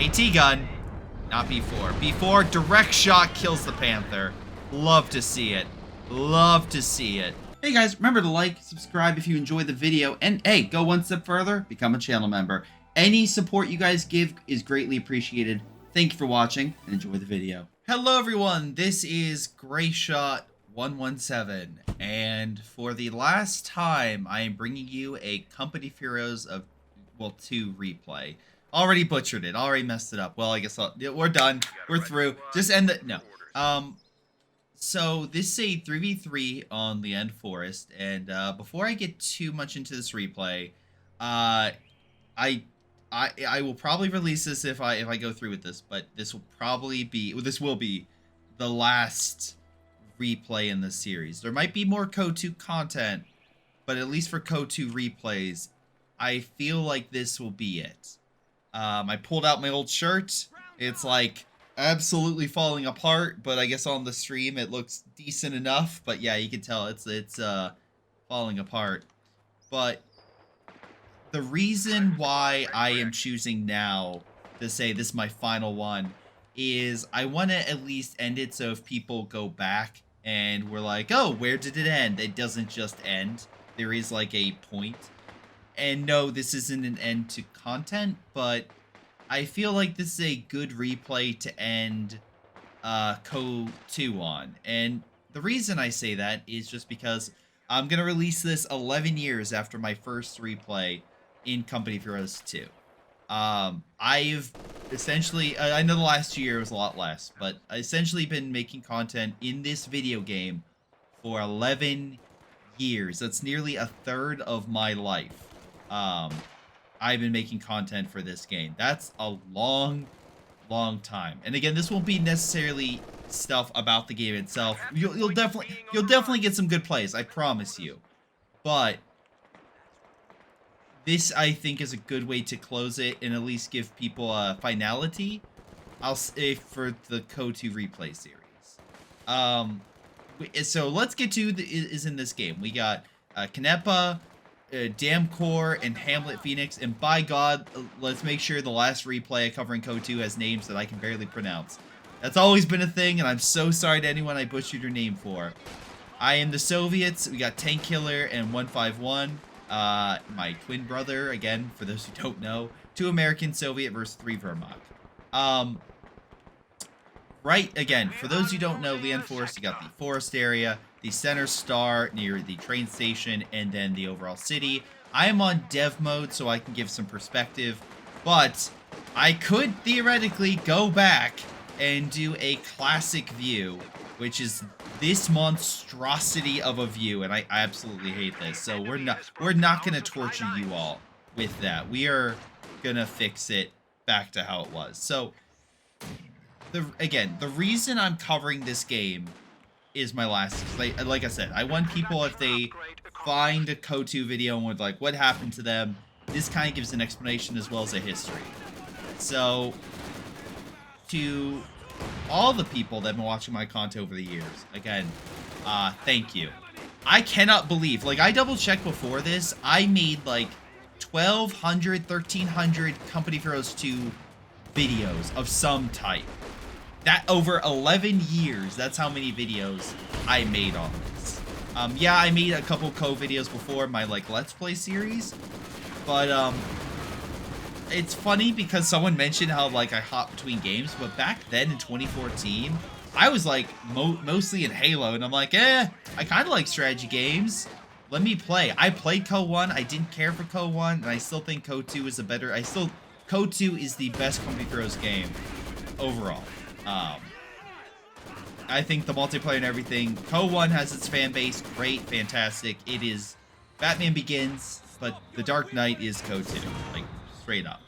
AT gun, not B4. B4, direct shot kills the Panther. Love to see it. Love to see it. Hey guys, remember to like, subscribe if you enjoyed the video, and hey, go one step further, become a channel member. Any support you guys give is greatly appreciated. Thank you for watching, and enjoy the video. Hello everyone, this is Greyshot 117, and for the last time, I am bringing you a Company of Heroes of, well, 2 replay. Already butchered it, already messed it up. Well, I guess we're done, we're through. Just end it, no. So this is a 3v3 on the End Forest, and before I get too much into this replay, I will probably release this if I go through with this, but this will be the last replay in this series. There might be more Code 2 content, but at least for Code 2 replays, I feel like this will be it. I pulled out my old shirt. It's like absolutely falling apart, but I guess on the stream it looks decent enough. But yeah, you can tell it's falling apart. But the reason why I am choosing now to say this is my final one is I want to at least end it so if people go back and we're like, oh, where did it end? It doesn't just end. There is like a point. And no, this isn't an end to content, but I feel like this is a good replay to end Code 2 on. And the reason I say that is just because I'm going to release this 11 years after my first replay in Company of Heroes 2. I've essentially, I know the last year was a lot less, but I essentially been making content in this video game for 11 years. That's nearly a third of my life. I've been making content for this game. That's a long time. And again, this won't be necessarily stuff about the game itself. You'll definitely get some good plays, I promise you. But this, I think, is a good way to close it and at least give people a finality. I'll say for the Code 2 replay series. So let's get to is in this game. We got Canepa, Damcore, and Hamlet Phoenix, and by God, let's make sure the last replay covering Code 2 has names that I can barely pronounce. That's always been a thing, and I'm so sorry to anyone I butchered your name for. I am the Soviets. We got Tank Killer and 151. My twin brother, again, for those who don't know. 2 American Soviet versus 3 Wehrmacht. Right, again, for those who don't know, the End Forest, you got the forest area, the center star near the train station, and then the overall city. I am on dev mode, so I can give some perspective, but I could theoretically go back and do a classic view, which is this monstrosity of a view, and I absolutely hate this. So we're not gonna torture you all with that. We are gonna fix it back to how it was. So the reason I'm covering this game is my last, like I said, I want people, if they find a Code 2 video and would like, what happened to them, this kind of gives an explanation as well as a history. So, to all the people that have been watching my content over the years, again, thank you. I cannot believe, like, I double-checked before this, I made, like, 1,200, 1,300 Company of Heroes 2 videos of some type. That over 11 years, that's how many videos I made on this. Yeah, I made a couple Code videos before my, like, Let's Play series, but, it's funny because someone mentioned how, like, I hop between games, but back then in 2014, I was, like, mostly in Halo, and I'm like, I kind of like strategy games. Let me play. I played Code 1, I didn't care for Code 1, and I still think Code 2 is Code 2 is the best Company of Heroes game overall. I think the multiplayer and everything, Code 1 has its fan base, great, fantastic. It is Batman Begins, but The Dark Knight is Code 2, like, straight up.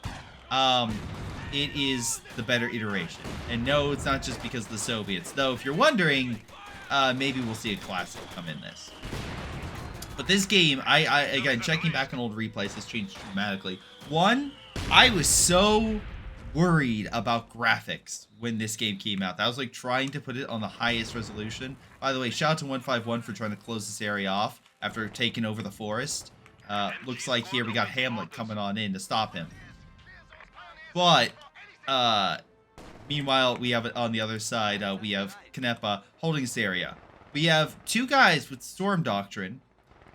It is the better iteration. And no, it's not just because of the Soviets, though if you're wondering, maybe we'll see a classic come in this. But this game, again, checking back on old replays, has changed dramatically. One, I was so worried about graphics when this game came out. I was like trying to put it on the highest resolution. By the way, shout out to 151 for trying to close this area off after taking over the forest. Looks like here we got Hamlet coming on in to stop him. But Meanwhile, we have it on the other side. We have Canepa holding this area. We have 2 guys with Storm Doctrine,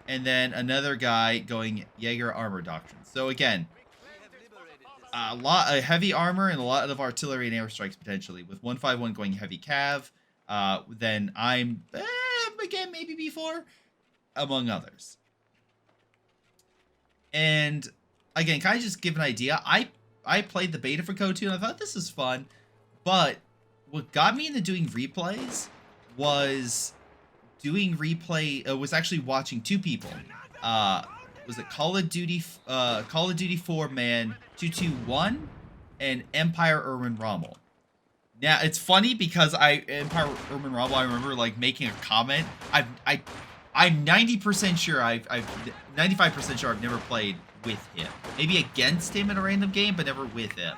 and then another guy going Jaeger Armor Doctrine. So again, a lot of heavy armor and a lot of artillery and airstrikes potentially. With 151 going heavy cav, then I'm again maybe B4, among others. And again, can I just give an idea? I played the beta for CO2 and I thought this is fun. But what got me into doing replays was was actually watching 2 people. Was it Call of Duty 4 Man 221 and Empire Urban Rommel. Now it's funny because Empire Urban Rommel, I remember like making a comment. I'm 90% sure I've 95% sure I've never played with him. Maybe against him in a random game, but never with him.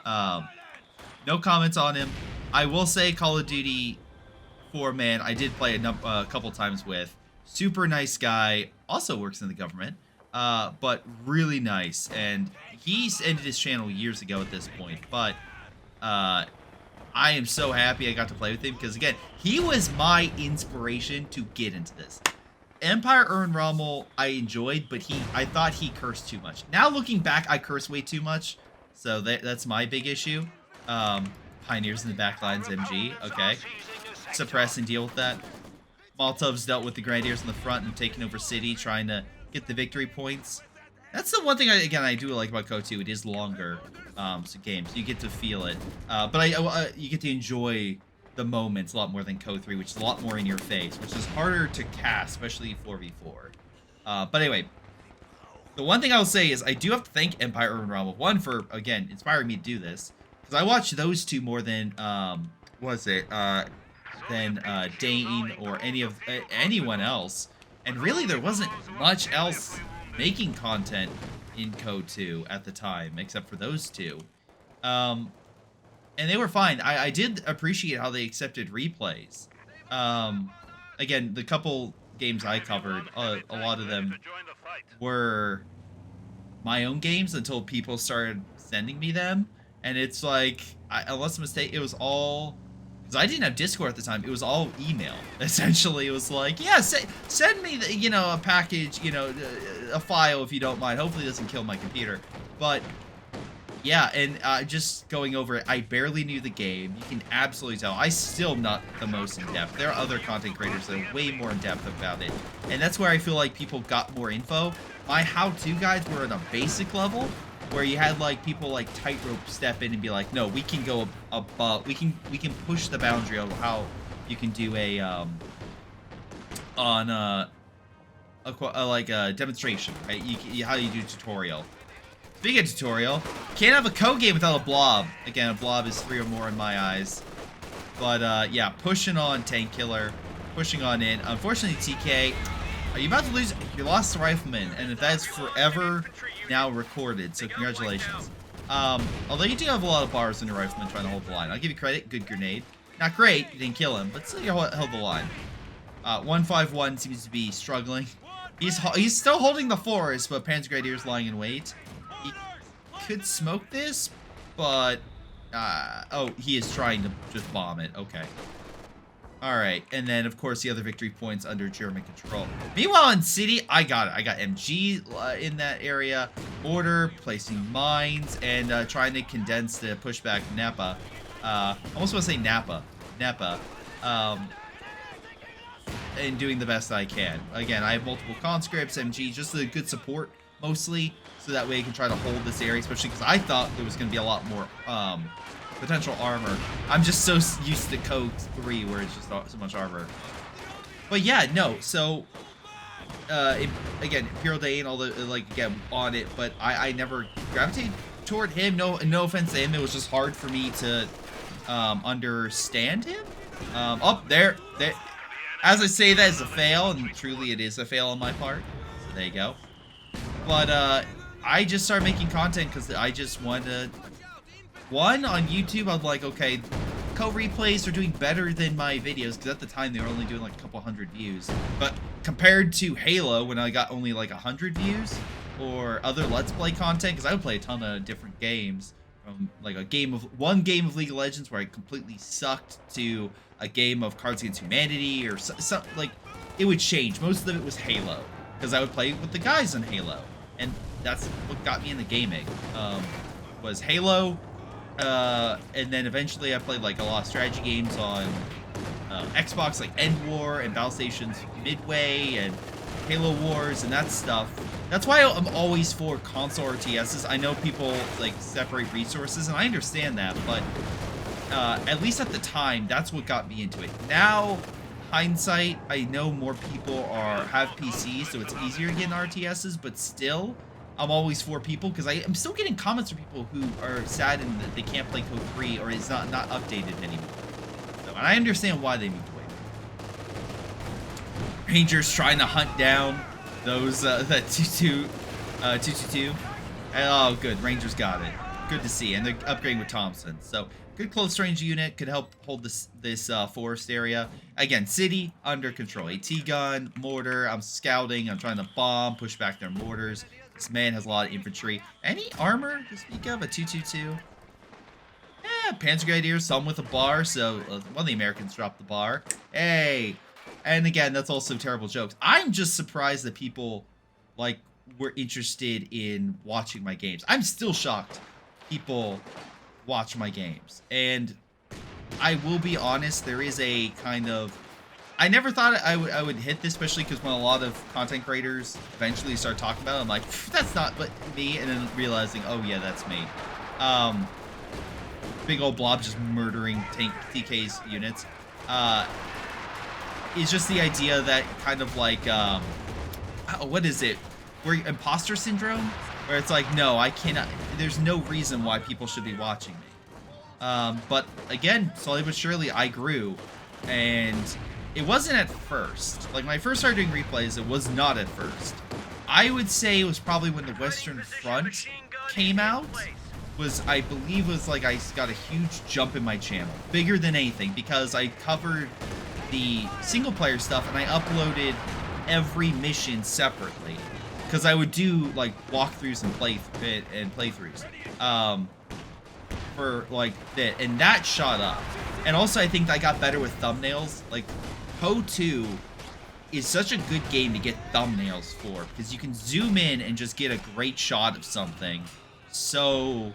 No comments on him. I will say Call of Duty 4 Man, I did play a couple times with. Super nice guy. Also works in the government. But really nice. And he's ended his channel years ago at this point. But I am so happy I got to play with him. Because again, he was my inspiration to get into this. Empire Urban Rommel I enjoyed, but I thought he cursed too much. Now looking back, I curse way too much. So that's my big issue. Pioneers in the back lines, MG. Okay. Suppress and deal with that. Molotov's dealt with the Grenadiers in the front and taking over city, trying to get the victory points. That's the one thing, I do like about CO2. It is longer games. So you get to feel it. But you get to enjoy the moments a lot more than CO3, which is a lot more in your face, which is harder to cast, especially 4v4. But anyway, the one thing I'll say is I do have to thank Empire Urban Rommel. One, for, again, inspiring me to do this. Because I watched those 2 more than, Dane or anyone else. And really, there wasn't much else making content in CO2 at the time, except for those 2. And they were fine. I did appreciate how they accepted replays. Again, the couple games I covered, a lot of them were my own games until people started sending me them. And it's like, unless I'm mistaken, it was all... Because I didn't have Discord at the time. It was all email. Essentially, it was like, yeah, send me, a package, a file if you don't mind. Hopefully it doesn't kill my computer. But, yeah, and just going over it, I barely knew the game. You can absolutely tell. I still am not the most in-depth. There are other content creators that are way more in-depth about it. And that's where I feel like people got more info. My how-to guides were at a basic level, where you had like people like tightrope step in and be like, no, we can go above, we can push the boundary of how you can do a demonstration, right? How you do tutorial. Speaking of tutorial, can't have a code game without a blob. Again, a blob is 3 or more in my eyes. But yeah, pushing on Tank Killer, pushing on in. Unfortunately, TK, you about to lose. You lost the Rifleman, and that's forever now recorded. So congratulations. Although you do have a lot of bars in your Rifleman trying to hold the line. I'll give you credit. Good grenade. Not great. You didn't kill him, but still you held the line. 151 seems to be struggling. He's still holding the forest, but Panzer Grenadiers lying in wait. He could smoke this, but oh, he is trying to just bomb it. Okay. Alright, and then, of course, the other victory points under German control. Meanwhile, in City, I got it. I got MG in that area. Order, placing mines, and trying to condense the pushback Napa. I almost want to say Napa. And doing the best I can. Again, I have multiple conscripts, MG, just a good support, mostly, so that way I can try to hold this area, especially because I thought there was going to be a lot more, potential armor. I'm just so used to Code 3 where it's just so much armor. But yeah, no, so again, Imperial Day and all the again on it, but I never gravitated toward him. No offense to him, it was just hard for me to understand him. Up there. As I say, that is a fail, and truly it is a fail on my part. So there you go. But I just started making content because I just wanted to. One, on YouTube, I'm like, okay, co-replays are doing better than my videos, because at the time they were only doing like a couple hundred views. But compared to Halo, when I got only like 100 views, or other Let's Play content, because I would play a ton of different games from like one game of League of Legends where I completely sucked to a game of Cards Against Humanity or some like it would change. Most of it was Halo because I would play with the guys on Halo, and that's what got me into gaming. Was Halo, and then eventually I played like a lot of strategy games on Xbox, like End War and Battle Stations Midway and Halo Wars and that stuff. That's why I'm always for console RTSs. I know people like separate resources, and I understand that, but at least at the time, that's what got me into it. Now, hindsight, I know more people have PCs, so it's easier to get in RTSs, but still, I'm always for people because I'm still getting comments from people who are saddened that they can't play Code 3 or it's not updated anymore. So, and I understand why they moved away. Rangers trying to hunt down those that 222. Oh, good. Rangers got it. Good to see, and they're upgrading with Thompson. So good close range unit could help hold this forest area. Again, city under control. AT gun, mortar. I'm scouting. I'm trying to bomb, push back their mortars. This man has a lot of infantry. Any armor to speak of? A 222. Yeah, Panzer Grenadiers. Some with a bar. So one of the Americans dropped the bar. Hey. And again, that's also terrible jokes. I'm just surprised that people like were interested in watching my games. I'm still shocked people watch my games. And I will be honest, there is a kind of I never thought I would hit this, especially because when a lot of content creators eventually start talking about it, I'm like, that's not but me, and then realizing, oh yeah, that's me. Big old blob just murdering TK's units. It's just the idea that kind of like, what is it? Where imposter syndrome? Where it's like, no, I cannot, there's no reason why people should be watching me. But again, slowly but surely, I grew. And it wasn't at first. Like, when I first started doing replays, it was not at first. I would say it was probably when the Western Front came out. I believe was like I got a huge jump in my channel. Bigger than anything, because I covered the single player stuff and I uploaded every mission separately, because I would do like walkthroughs and playthroughs for like that, and that shot up. And also I think I got better with thumbnails. Like Code 2 is such a good game to get thumbnails for, because you can zoom in and just get a great shot of something so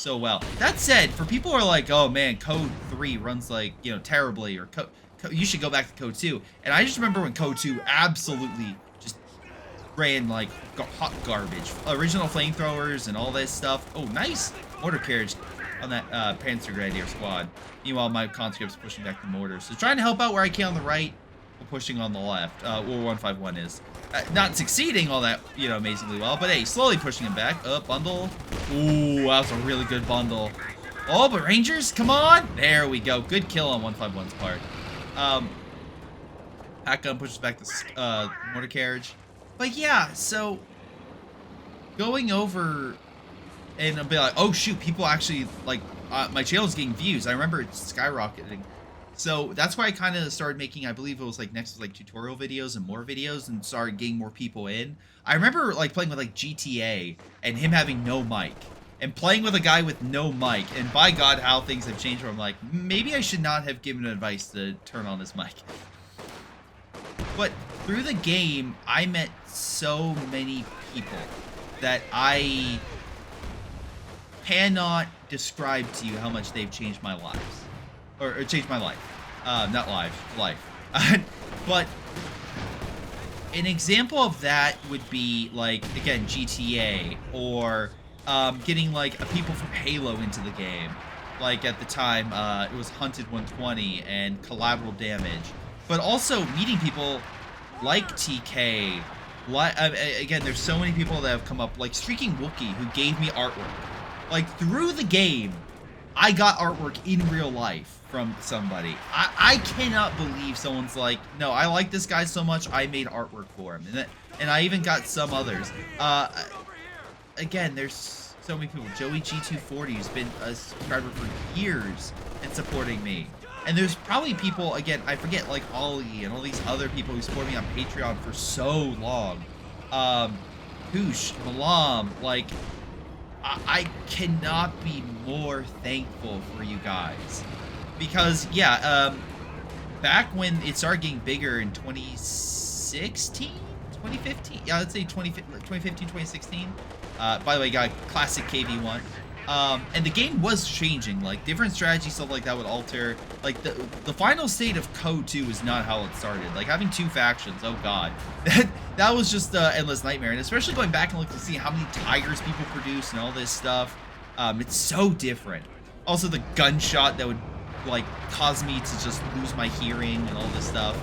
well. That said, for people who are like, oh man, Code 3 runs like, you know, terribly, or you should go back to Code 2. And I just remember when Code 2 absolutely just ran like hot garbage. Original flamethrowers and all this stuff. Oh, nice mortar carriage on that Panzer Grenadier squad. Meanwhile, my conscript's pushing back the mortars. So trying to help out where I can on the right, while pushing on the left, where 151 is. Not succeeding all that, you know, amazingly well, but hey, slowly pushing him back. Bundle. Ooh, that was a really good bundle. Oh, but Rangers, come on! There we go. Good kill on 151's part. Pack gun pushes back the mortar carriage. But yeah, so going over and I'll be like, oh shoot, people actually like my channel's getting views. I remember it skyrocketing. So that's why I kind of started making, I believe it was like next was like tutorial videos and more videos, and started getting more people in. I remember like playing with like GTA and him having no mic, and playing with a guy with no mic, and by God, how things have changed where I'm like, maybe I should not have given advice to turn on this mic. But through the game, I met so many people that I cannot describe to you how much they've changed my lives. Or changed my life. Not life. But an example of that would be, like, again, GTA, or getting, like, people from Halo into the game. Like, at the time, it was Hunted 120 and Collateral Damage. But also meeting people like TK. Again, there's so many people that have come up, like Streakingwookie, who gave me artwork. Like, through the game, I got artwork in real life from somebody. I cannot believe someone's like, no, I like this guy so much, I made artwork for him. And I even got some others. Again, there's so many people. Joey G240 who's been a subscriber for years and supporting me. And there's probably people, again, I forget, like Ollie and all these other people who support me on Patreon for so long. Milam, like, I cannot be more thankful for you guys. Because, yeah, back when it started getting bigger in 2016? 2015? Yeah, let's say 2015, 2016. By the way, got classic KV1. And the game was changing, like different strategy stuff like that would alter. Like the final state of Code 2 is not how it started. Like having 2 factions, oh god, that was just endless nightmare. And especially going back and looking to see how many tigers people produce and all this stuff, it's so different. Also the gunshot that would like cause me to just lose my hearing and all this stuff.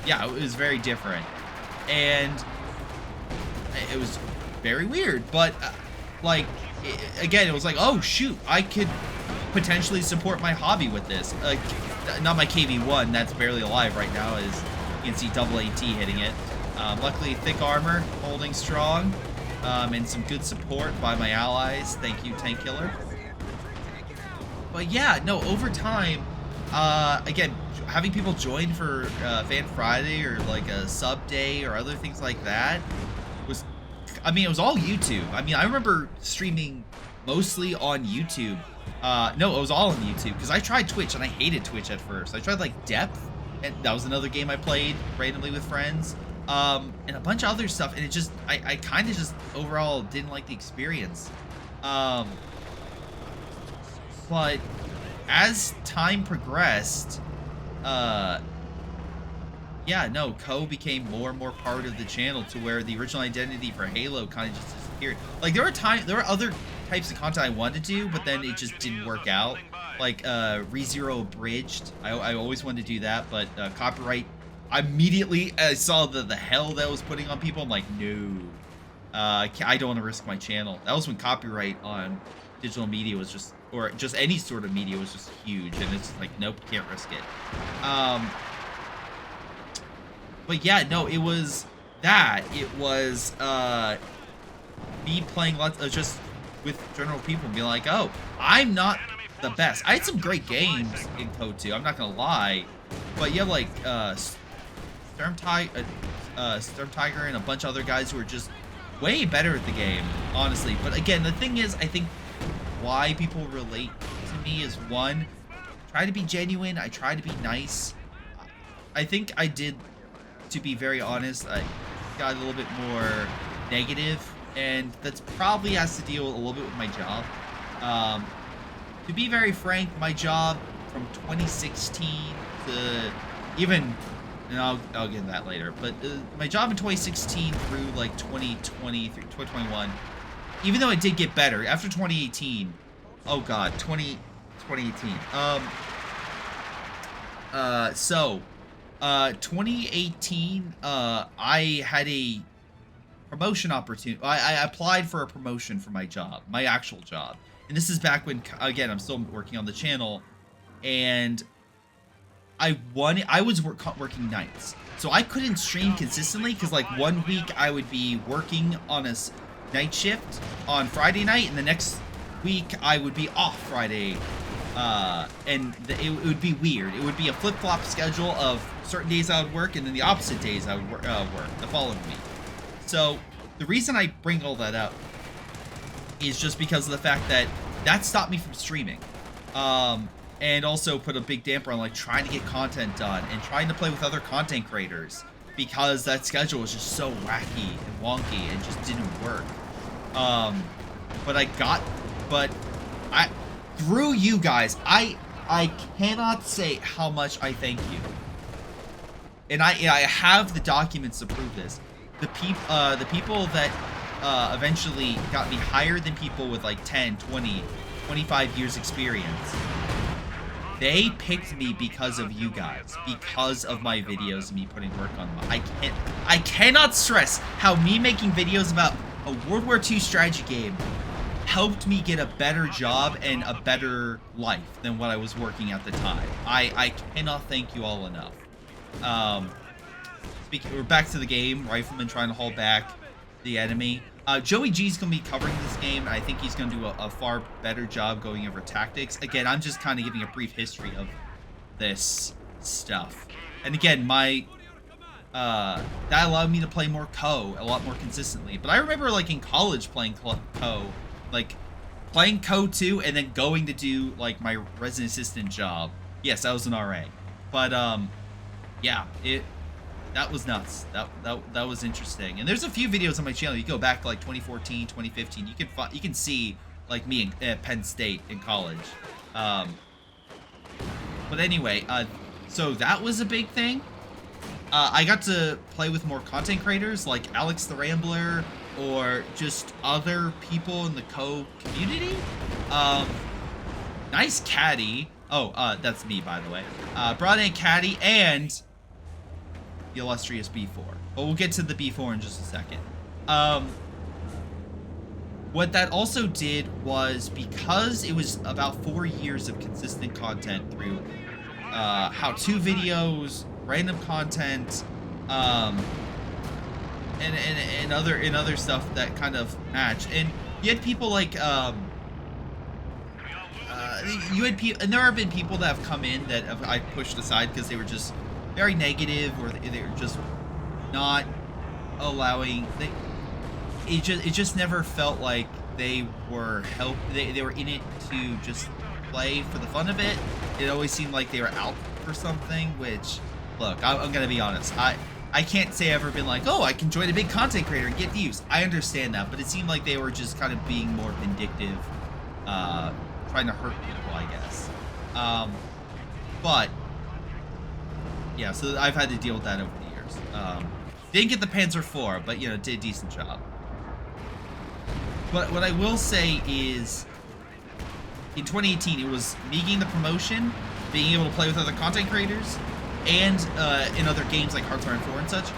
Yeah, it was very different, and it was very weird, but. Like, again, it was like, oh, shoot, I could potentially support my hobby with this. Not my KV1, that's barely alive right now, as you can see double AT hitting it. Luckily, thick armor, holding strong, and some good support by my allies. Thank you, Tank Killer. But yeah, no, over time, again, having people join for Fan Friday or like a sub day or other things like that was... I mean, it was all YouTube. I mean, I remember streaming mostly on YouTube. No, it was all on YouTube because I tried Twitch and I hated Twitch at first. I tried like Depth, and that was another game I played randomly with friends, and a bunch of other stuff. And it just, I kind of just overall didn't like the experience. But as time progressed, yeah, no, Co became more and more part of the channel to where the original identity for Halo kind of just disappeared. Like there were other types of content I wanted to do, but then it just didn't work out. Like ReZero Abridged, I always wanted to do that, but copyright. I immediately saw the hell that was putting on people. I'm like, no, I don't want to risk my channel. That was when copyright on digital media was just, or just any sort of media was just huge, and it's like, nope, can't risk it. But yeah, no, it was that. It was me playing lots of just with general people and being like, oh, I'm not the best. I had some great games in Code 2, I'm not gonna lie. But you have like Storm Tiger and a bunch of other guys who are just way better at the game, honestly. But again, the thing is, I think why people relate to me is, one, try to be genuine, I try to be nice. I think I did, to be very honest, I got a little bit more negative, and that's probably has to deal a little bit with my job. To be very frank, my job from 2016 to even, and I'll get into that later, but my job in 2016 through like 2020 through 2021, even though it did get better after 2018. Oh god, 2018. 2018, I had a promotion opportunity. I applied for a promotion for my job, my actual job. And this is back when, again, I'm still working on the channel, and I was working nights. So I couldn't stream consistently because like 1 week I would be working on a night shift on Friday night, and the next week I would be off Friday. And it would be weird. It would be a flip-flop schedule of certain days I would work, and then the opposite days I would work the following week. So the reason I bring all that up is just because of the fact that that stopped me from streaming, and also put a big damper on like trying to get content done and trying to play with other content creators, because that schedule was just so wacky and wonky and just didn't work. But through you guys, I cannot say how much I thank you. And I have the documents to prove this. The people that eventually got me higher than people with like 10, 20, 25 years experience, they picked me because of you guys, because of my videos and me putting work on them. I cannot stress how me making videos about a World War II strategy game helped me get a better job and a better life than what I was working at the time. I cannot thank you all enough. We're back to the game. Rifleman trying to hold back the enemy. Joey G's going to be covering this game, and I think he's going to do a far better job going over tactics. Again, I'm just kind of giving a brief history of this stuff. And again, my that allowed me to play more Co a lot more consistently. But I remember like in college playing Co, like playing Co 2 and then going to do like my resident assistant job. Yes, I was an RA. But yeah, that was nuts. That was interesting. And there's a few videos on my channel. You go back to like 2014, 2015. You can see like me at Penn State in college. But anyway, so that was a big thing. I got to play with more content creators like Alex the Rambler or just other people in the Co community. Nice caddy. Oh, that's me, by the way. Brought in caddy and the illustrious B4. But we'll get to the B4 in just a second. What that also did was, because it was about 4 years of consistent content through how-to videos, random content, and other stuff that kind of match. And you had people like and there have been people that have come in that I pushed aside because they were just very negative, or they were just not allowing. It just never felt like they were they were in it to just play for the fun of it. It always seemed like they were out for something, which, look, I'm gonna be honest, I can't say I've ever been like, oh, I can join a big content creator and get views. I understand that, but it seemed like they were just kind of being more vindictive, trying to hurt people, I guess. But yeah, so I've had to deal with that over the years. Didn't get the Panzer IV, but you know, did a decent job. But what I will say is, in 2018, it was me getting the promotion, being able to play with other content creators, and in other games like Hearts of Iron 4 and such.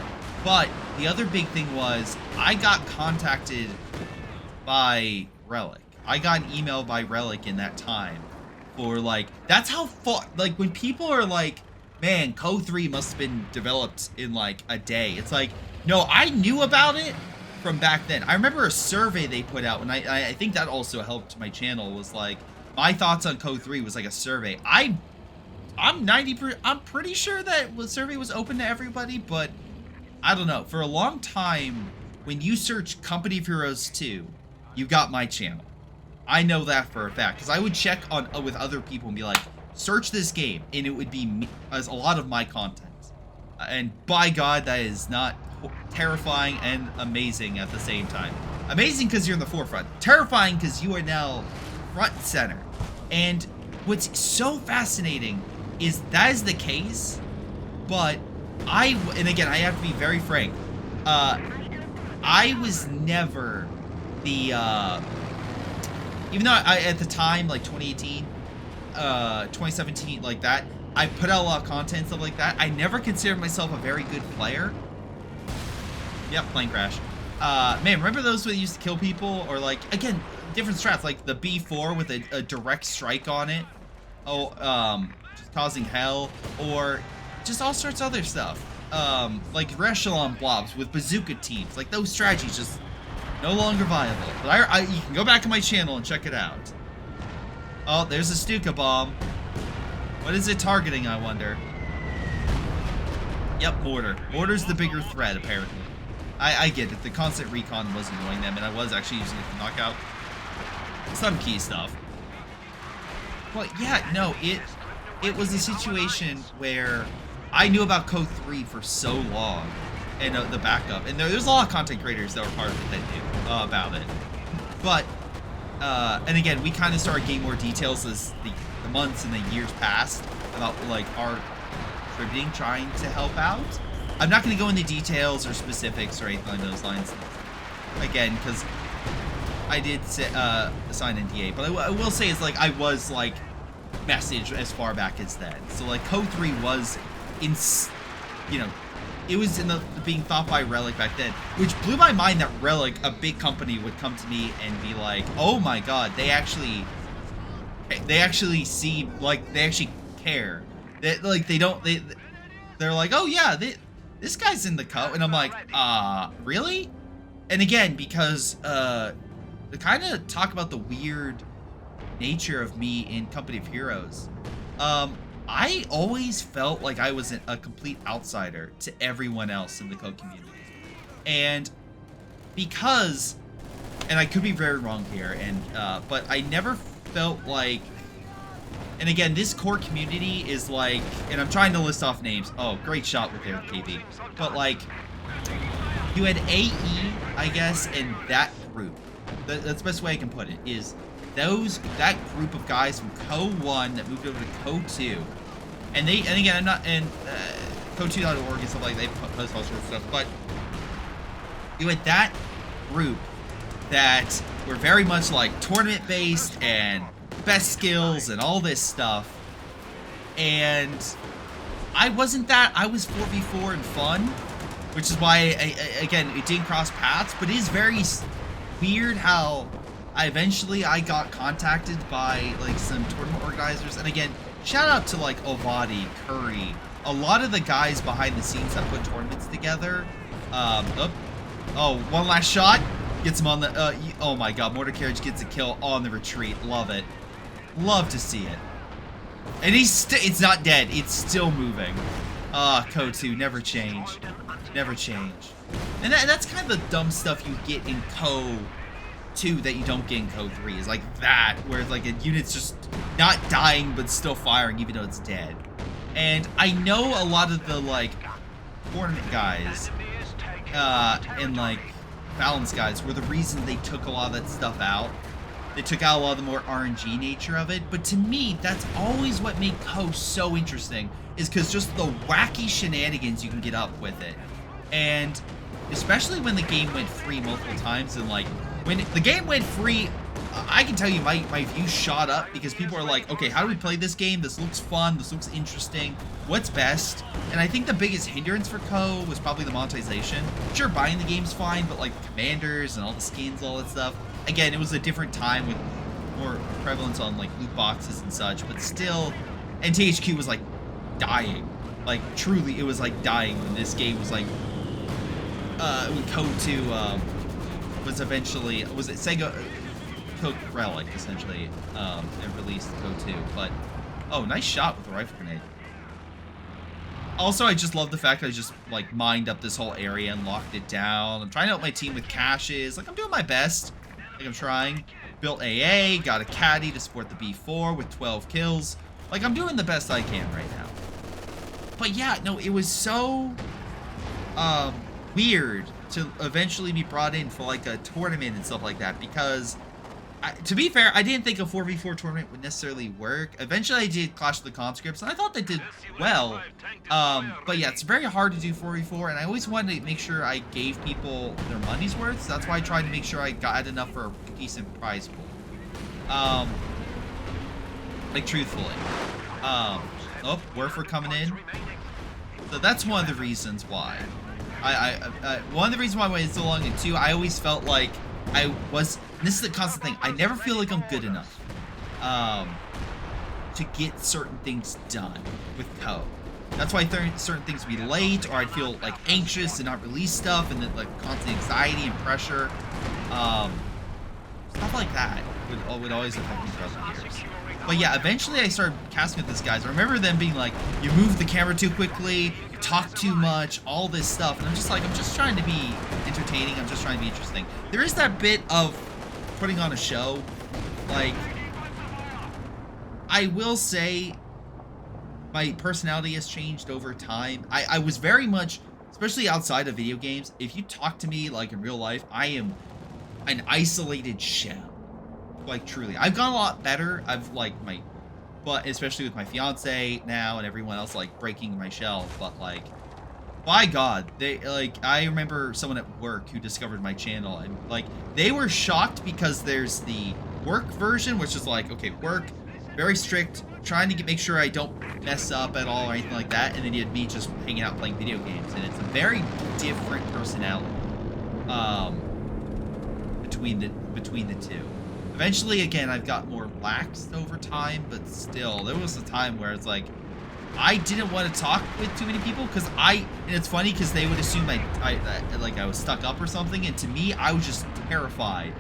But the other big thing was, I got contacted by Relic. I got an email by Relic in that time for, like, that's how far, like, when people are like, man, Co 3 must have been developed in like a day. It's like, no, I knew about it from back then. I remember a survey they put out, and I think that also helped my channel, was like, my thoughts on Co 3 was like a survey. I'm pretty sure that the survey was open to everybody, but I don't know. For a long time, when you search Company of Heroes 2, you got my channel. I know that for a fact, because I would check on with other people and be like, search this game, and it would be me, as a lot of my content. And by God, that is not terrifying and amazing at the same time. Amazing because you're in the forefront. Terrifying because you are now front and center. And what's so fascinating is that is the case, but and again, I have to be very frank, I was never the, even though I at the time, like 2018, 2017, like that, I put out a lot of content, stuff like that, I never considered myself a very good player. Yep, plane crash. Man, remember those when you used to kill people? Or like, again, different strats, like the B4 with a direct strike on it. Oh, just causing hell. Or just all sorts of other stuff. Like Reshalon blobs with bazooka teams. Like, those strategies just no longer viable. But you can go back to my channel and check it out. Oh, there's a Stuka bomb. What is it targeting, I wonder? Yep, mortar. Mortar's the bigger threat, apparently. I get it. The constant recon was annoying them, and I was actually using it to knock out some key stuff. But yeah, no, it was a situation where I knew about Co 3 for so long, and the backup, and there's a lot of content creators that were part of it that knew about it. But and again, we kind of started getting more details as the months and the years passed about like our contributing, trying to help out. I'm not going to go into details or specifics or anything along those lines, again, because I did sign NDA, but I will say it's like I was like messaged as far back as then. So like Co 3 was in, you know, it was in the being thought by Relic back then, which blew my mind that Relic, a big company, would come to me and be like, oh my God, they actually see, like, they actually care. That, like, they're like, oh yeah, this guy's in the Co, and I'm like, really? And again, because to kind of talk about the weird nature of me in Company of Heroes, I always felt like I was a complete outsider to everyone else in the code community. And because, and I could be very wrong here, and but I never felt like, and again, this core community is like, and I'm trying to list off names. Oh, great shot with there, KB. But like, you had AE, I guess, and that group. That's the best way I can put it, is that group of guys from Co 1 that moved over to Co 2. And again, I'm not, and co2.org and stuff like that, they post all sorts of stuff, but you had that group that were very much like tournament based and best skills and all this stuff. And I wasn't that. I was 4v4 and fun, which is why, again, it didn't cross paths, but it is very weird how I got contacted by like some tournament organizers. And again, shout out to like Ovadi, Curry, a lot of the guys behind the scenes that put tournaments together. Oh, one last shot. Gets him on the, oh my god, Mortar Carriage gets a kill on the retreat. Love it. Love to see it. And it's not dead. It's still moving. Code 2, never change. Never change. And that's kind of the dumb stuff you get in Code 2 that you don't get in Code 3. Is like that, where it's like a unit's just not dying but still firing even though it's dead. And I know a lot of the like tournament guys and like balance guys were the reason they took a lot of that stuff out. They took out a lot of the more RNG nature of it, but to me, that's always what made Code so interesting, is because just the wacky shenanigans you can get up with it. And especially when the game went free multiple times, and like, when the game went free, I can tell you my views shot up because people are like, okay, how do we play this game? This looks fun, this looks interesting, what's best? And I think the biggest hindrance for Co was probably the monetization. Sure, buying the game's fine, but like the commanders and all the skins, all that stuff. Again, it was a different time with more prevalence on like loot boxes and such, but still, and THQ was like dying. Like truly, it was like dying when this game was like, when Code 2 was eventually, was it Sega took Relic essentially, and released Code 2, but oh, nice shot with the rifle grenade. Also, I just love the fact that I just like mined up this whole area and locked it down. I'm trying to help my team with caches. Like I'm doing my best. Like I'm trying. Built AA, got a caddy to support the B4 with 12 kills. Like I'm doing the best I can right now. But yeah, no, it was so weird to eventually be brought in for like a tournament and stuff like that, because to be fair, I didn't think a 4v4 tournament would necessarily work. Eventually I did Clash of the Conscripts, and I thought they did well. But yeah, it's very hard to do 4v4, and I always wanted to make sure I gave people their money's worth, so that's why I tried to make sure I got enough for a decent prize pool. Like, truthfully. Oh, Werfer coming in. So that's one of the reasons why. One of the reasons why I waited so long, and two, I always felt like I was, and this is a constant thing, I never feel like I'm good enough to get certain things done with code. That's why certain things would be late, or I'd feel like anxious to not release stuff, and then like constant anxiety and pressure. Stuff like that would always affect me throughout the years. But yeah, eventually I started casting with these guys. I remember them being like, you move the camera too quickly, you talk too much, all this stuff. And I'm just like, I'm just trying to be entertaining. I'm just trying to be interesting. There is that bit of putting on a show. Like, I will say my personality has changed over time. I was very much, especially outside of video games, if you talk to me like in real life, I am an isolated shell. Like, truly, I've gotten a lot better. I've like but especially with my fiance now and everyone else, like breaking my shell. But like, by God, I remember someone at work who discovered my channel, and like they were shocked because there's the work version, which is like, okay, work, very strict, trying to make sure I don't mess up at all or anything like that, and then you had me just hanging out playing video games, and it's a very different personality between the two. Eventually, again, I've got more laxed over time, but still, there was a time where it's like, I didn't want to talk with too many people, because and it's funny, because they would assume I was stuck up or something, and to me, I was just terrified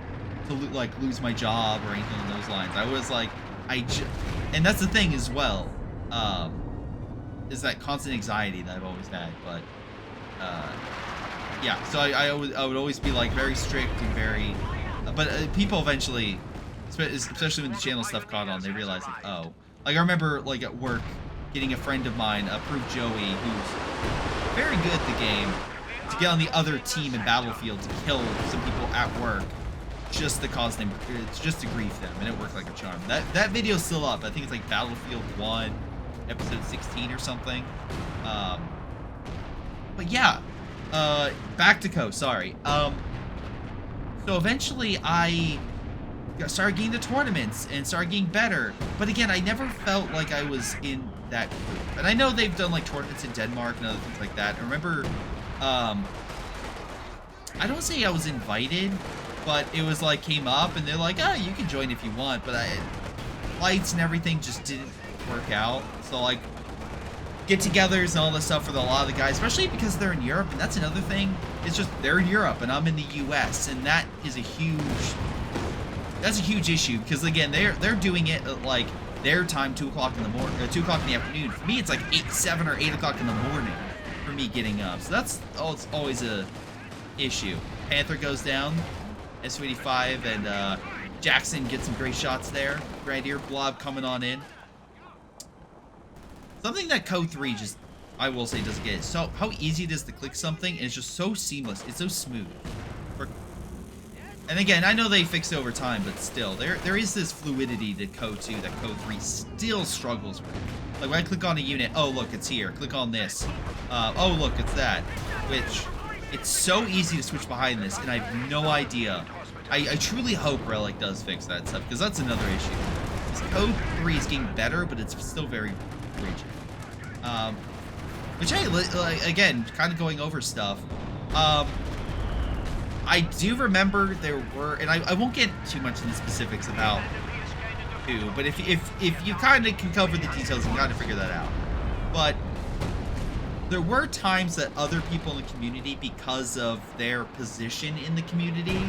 to lose my job or anything along those lines. I was like, and that's the thing as well. is that constant anxiety that I've always had. But yeah, so I would always be like very strict and very, but people eventually, especially when the channel stuff caught on, they realized like, oh, like I remember like at work getting a friend of mine, approved Joey, who's very good at the game, to get on the other team in Battlefield to kill some people at work, just to cause them, just to grief them, and it worked like a charm. That video's still up. I think it's like Battlefield 1, episode 16 or something. But yeah, back to Co. Sorry. So eventually I started getting the tournaments and started getting better. But again, I never felt like I was in that group. And I know they've done like tournaments in Denmark and other things like that. I remember, I don't say I was invited, but it was like came up and they're like, oh, you can join if you want. But flights and everything just didn't work out. So like get-togethers and all this stuff for a lot of the guys, especially because they're in Europe. And that's another thing. It's just they're in Europe and I'm in the U.S. and that is a huge. That's a huge issue because again they're doing it at like their time 2 o'clock in the morning, 2 o'clock in the afternoon. For me, it's like 7 or 8 o'clock in the morning for me getting up. So that's it's always a issue. Panther goes down, S-85, and Jackson gets some great shots there. Grenadier Blob coming on in. Something that Code 3 just, I will say, doesn't get. So how easy it is to click something, and it's just so seamless. It's so smooth. And again, I know they fixed it over time, but still, there is this fluidity to Code 2 that Code 3 still struggles with. Like when I click on a unit, oh look, it's here. Click on this. Oh look, it's that. Which, it's so easy to switch behind this, and I have no idea. I truly hope Relic does fix that stuff, because that's another issue. This Code 3 is getting better, but it's still very rigid. Which, hey, like, again, kind of going over stuff. I do remember there were, and I won't get too much into specifics about who, but if you kind of can cover the details, you kind of figure that out. But there were times that other people in the community, because of their position in the community,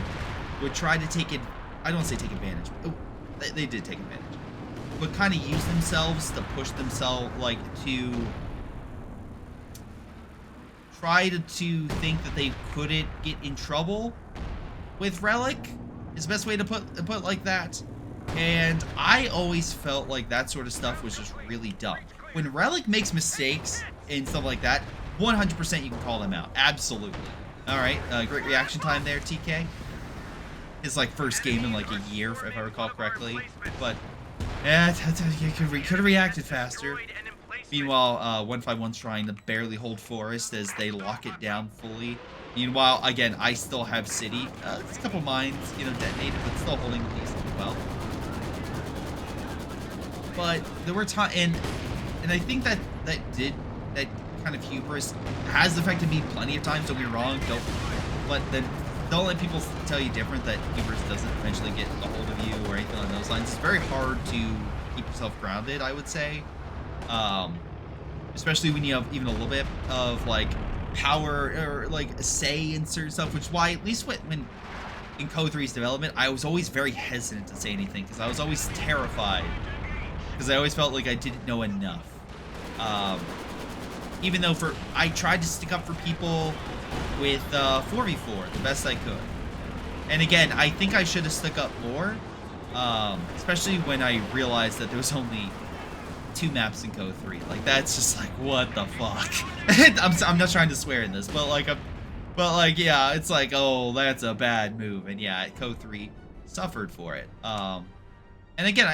would try to take it. I don't want to say take advantage. But they did take advantage. Would kind of use themselves to push themselves, like to try to think that they couldn't get in trouble with Relic is the best way to put it like that. And I always felt like that sort of stuff was just really dumb. When Relic makes mistakes and stuff like that, 100% you can call them out. Absolutely. All right, great reaction time there, TK. His like first game in like a year, if I recall correctly. But yeah, you could have reacted faster. Meanwhile, 151's trying to barely hold Forest as they lock it down fully. Meanwhile, again, I still have City. There's a couple mines, you know, detonated, but still holding decently well. But there were times, and I think that kind of hubris has affected me plenty of times. Don't get me wrong. Don't let people tell you different. That hubris doesn't eventually get a hold of you or anything along those lines. It's very hard to keep yourself grounded, I would say. Especially when you have even a little bit of like power or like a say in certain stuff, which is why at least when in Code 3's development, I was always very hesitant to say anything because I was always terrified because I always felt like I didn't know enough. Even though I tried to stick up for people with 4v4 the best I could. And again, I think I should have stuck up more, especially when I realized that there was only 2 maps in Code 3. Like that's just like what the fuck. I'm not trying to swear in this, but like yeah, it's like, oh, that's a bad move. And yeah, Code 3 suffered for it. And again,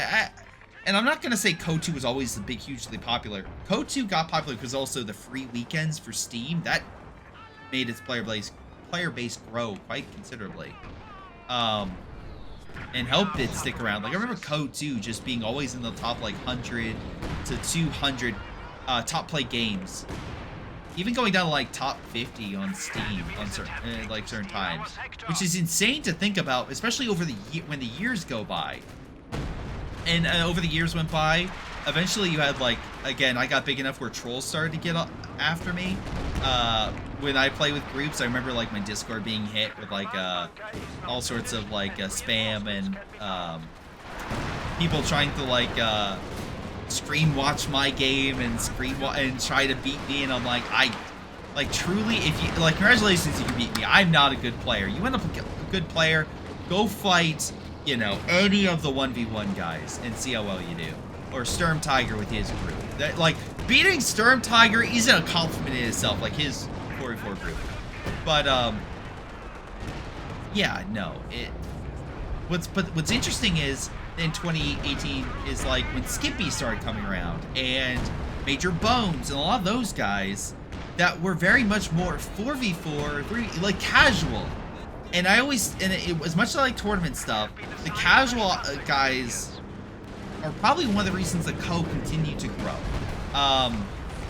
and I'm not gonna say Code 2 was always the big, hugely popular. Code 2 got popular because also the free weekends for Steam that made its player base grow quite considerably. And helped it stick around. Like I remember Code 2 just being always in the top like 100 to 200 top play games, even going down to like top 50 on Steam on certain times, which is insane to think about, especially over when the years go by. And over the years went by, eventually you had like, again, I got big enough where trolls started to get after me. When I play with groups, I remember like my Discord being hit with like all sorts of like spam and people trying to like stream watch my game and and try to beat me, and I'm like, truly, if you, like, congratulations, you can beat me. I'm not a good player. You end up a good player, go fight, you know, any of the 1v1 guys and see how well you do. Or Sturm Tiger with his group. That, like, beating Sturm Tiger isn't a compliment in itself, like his 4v4 group. But, yeah, no, what's interesting is, in 2018 is like when Skippy started coming around and Major Bones and a lot of those guys that were very much more 4v4, like casual. And I always, as much as I like tournament stuff, the casual guys are probably one of the reasons that Co continued to grow.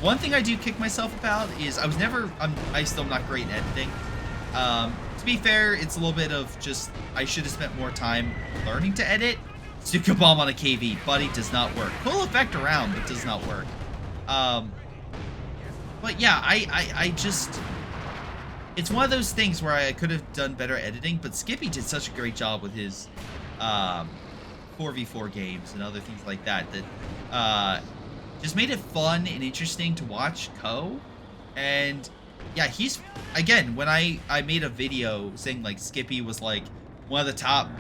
One thing I do kick myself about is I'm still not great in editing. To be fair, it's a little bit of just, I should have spent more time learning to edit. Stuka Bomb on a KV, buddy, does not work. Cool effect around, but does not work. But yeah, I just, it's one of those things where I could have done better editing, but Skippy did such a great job with his 4v4 games and other things like that, that just made it fun and interesting to watch Co. And yeah, he's, again, when I made a video saying like Skippy was like one of the top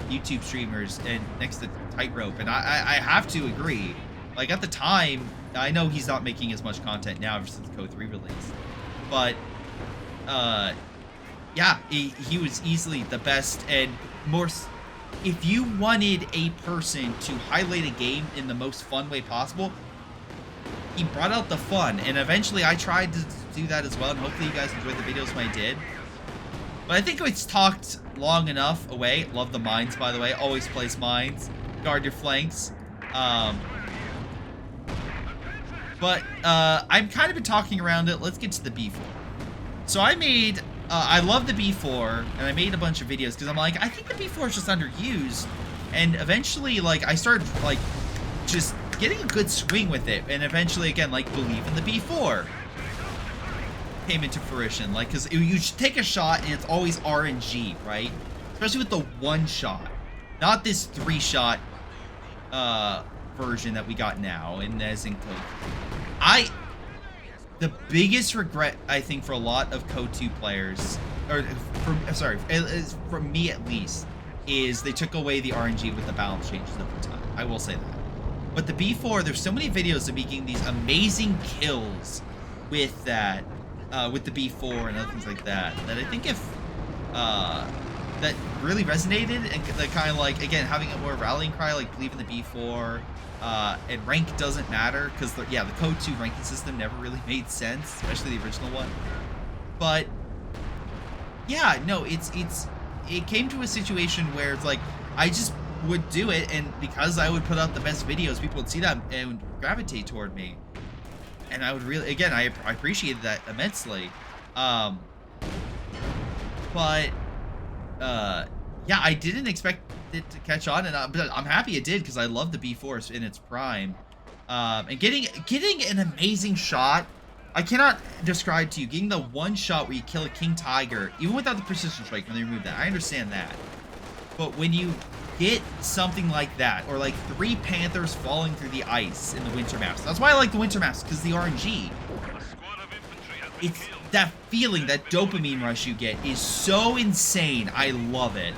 YouTube streamers and next to Tightrope, and I have to agree. Like at the time, I know he's not making as much content now ever since Co 3 release, but yeah, he was easily the best and more. If you wanted a person to highlight a game in the most fun way possible, he brought out the fun, and eventually I tried to do that as well, and hopefully you guys enjoyed the videos when I did. But I think it's talked long enough away. Love the mines, by the way. Always place mines. Guard your flanks. But I've kind of been talking around it. Let's get to the B4. So I made, I love the B4, and I made a bunch of videos because I'm like, I think the B4 is just underused. And eventually, like, I started, like, just getting a good swing with it. And eventually, again, like, believe in the B4 came into fruition. Like, because you take a shot and it's always RNG, right? Especially with the one shot, not this 3-shot version that we got now in as in Code. The biggest regret, I think, for a lot of Code 2 players, or for me at least, is they took away the RNG with the balance changes over time. I will say that. But the B4, there's so many videos of making these amazing kills with that, with the B4 and other things like that, that I think if, that really resonated, and the kind of like, again, having a more rallying cry, like believe in the B4, and rank doesn't matter, because the Code 2 ranking system never really made sense, especially the original one. But yeah, no, it came to a situation where it's like, I just would do it, and because I would put out the best videos, people would see that and gravitate toward me. And I would really, again, I appreciated that immensely. But yeah, I didn't expect it to catch on, and but I'm happy it did, because I love the B4 in its prime. And getting an amazing shot, I cannot describe to you, getting the one shot where you kill a King Tiger, even without the precision strike when they remove that, I understand that. But when you get something like that, or like 3 Panthers falling through the ice in the winter maps, that's why I like the winter maps, because the RNG, it's that feeling, that dopamine rush you get is so insane. I love it.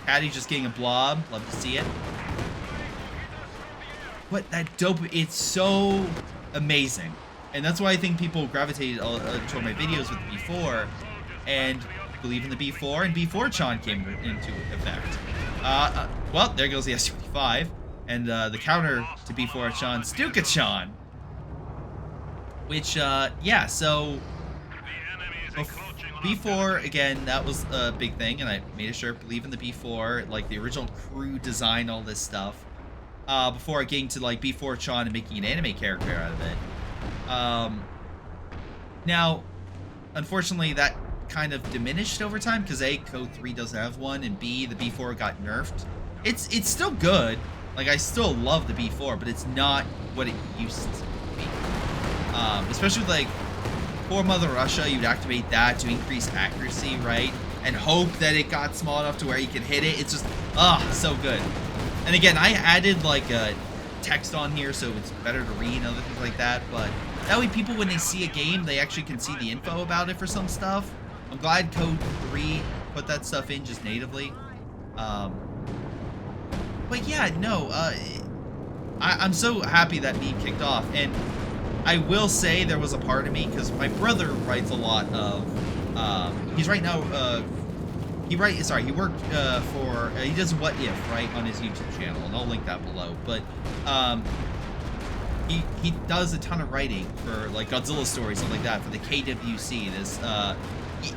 Patty just getting a blob, love to see it. But that it's so amazing, and that's why I think people gravitated toward my videos with the B4 and believe in the B4, and B4 Chan came into effect. Well, there goes the S25, and the counter to B4 Chan, Stuka Chan. Which, yeah, so B4, again, that was a big thing, and I made a shirt, believe in the B4, like the original crew design, all this stuff, before getting to like B4 Chan and making an anime character out of it. Now, unfortunately, that kind of diminished over time, because A, Code 3 doesn't have one, and B, the B4 got nerfed. It's still good, like I still love the B4, but it's not what it used to be. Especially with like for Mother Russia, you'd activate that to increase accuracy, right? And hope that it got small enough to where you could hit it. It's just, so good. And again, I added like a text on here, so it's better to read and other things like that. But that way, people, when they see a game, they actually can see the info about it for some stuff. I'm glad Code 3 put that stuff in just natively. But yeah, no, I'm so happy that meme kicked off. And I will say there was a part of me, because my brother writes a lot of, he's right now, he does What If, right, on his YouTube channel, and I'll link that below. But he does a ton of writing for like Godzilla stories, stuff like that, for the KWC. This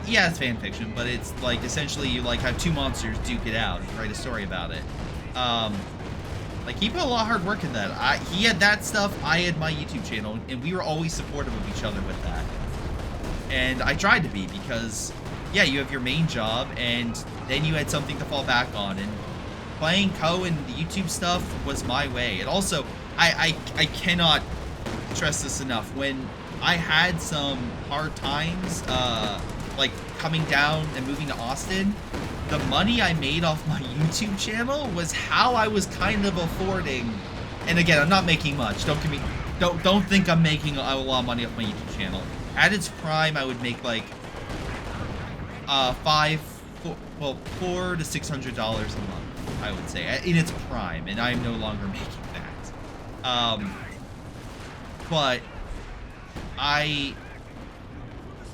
yeah, it's fan fiction, but it's like essentially you like have two monsters duke it out and write a story about it. Like he put a lot of hard work in that. He had that stuff, I had my YouTube channel, and we were always supportive of each other with that. And I tried to be, because yeah, you have your main job, and then you had something to fall back on, and playing Co and the YouTube stuff was my way. And also, I cannot stress this enough, when I had some hard times, like coming down and moving to Austin, the money I made off my YouTube channel was how I was kind of affording, and again, I'm not making much, don't think I'm making a lot of money off my YouTube channel. At its prime, I would make like $400 to $600 a month, I would say, in its prime, and I'm no longer making that. But I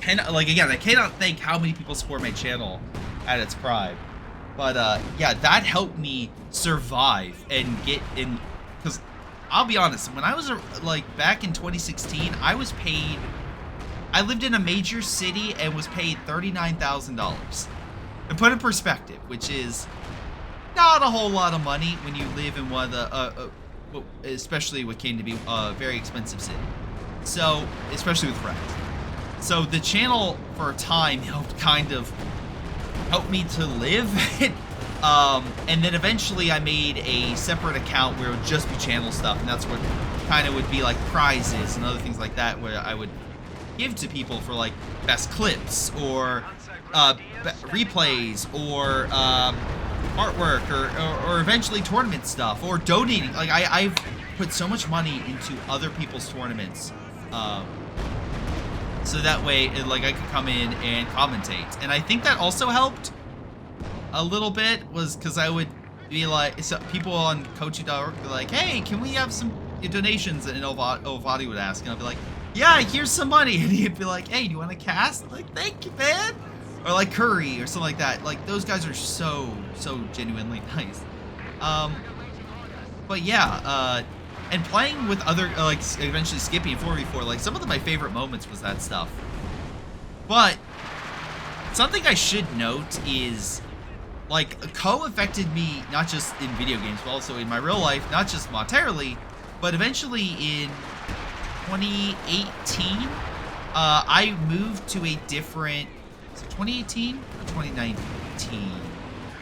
cannot thank how many people support my channel at its prime. But yeah, that helped me survive and get in, because I'll be honest, when I was like back in 2016, I lived in a major city and was paid $39,000. And put in perspective, which is not a whole lot of money when you live in one of the, especially what came to be a very expensive city. So, especially with rent. So the channel for a time helped me to live. And then eventually I made a separate account where it would just be channel stuff, and that's what kind of would be like prizes and other things like that, where I would give to people for like best clips or replays or artwork or eventually tournament stuff or donating. Like I've put so much money into other people's tournaments, so that way like I could come in and commentate. And I think that also helped a little bit, was because I would be like, so people on coaching.org be like, hey, can we have some donations? And Ovadi would ask, and I'll be like, yeah, here's some money. And he'd be like, hey, do you want to cast? I'm like, thank you, man. Or like Curry or something like that. Like those guys are so genuinely nice. But yeah, and playing with other, like eventually Skippy and 4v4, like some of my favorite moments was that stuff. But something I should note is, like, Co affected me not just in video games, but also in my real life, not just monetarily, but eventually in 2018, I moved to a different, is it 2018 or 2019?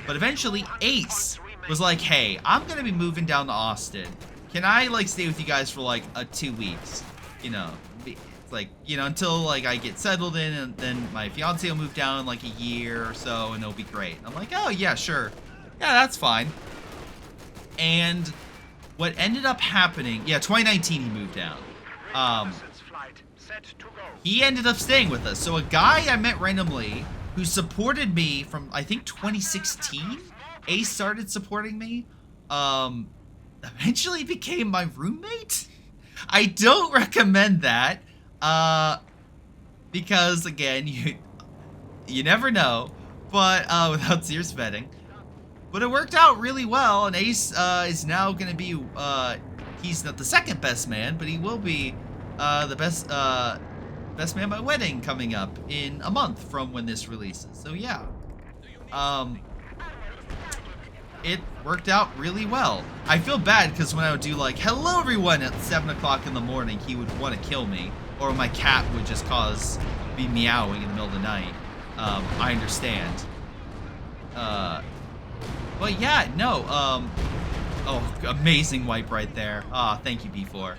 But eventually Ace was like, hey, I'm gonna be moving down to Austin. Can I like stay with you guys for like 2 weeks? You know, it's like, you know, until like I get settled in, and then my fiance will move down in like a year or so, and it'll be great. I'm like, oh yeah, sure. Yeah, that's fine. And what ended up happening, yeah, 2019 he moved down. He ended up staying with us. So a guy I met randomly who supported me from, I think, 2016, Ace started supporting me, eventually became my roommate. I don't recommend that, because again, you never know, but without serious vetting. But it worked out really well, and Ace is now going to be, he's not the second best man, but he will be the best man by wedding coming up in a month from when this releases. So yeah, it worked out really well. I feel bad because when I would do like, hello everyone at 7 o'clock in the morning, he would want to kill me, or my cat would just be meowing in the middle of the night. I understand. But yeah, no, oh, amazing wipe right there. Ah, thank you, B4.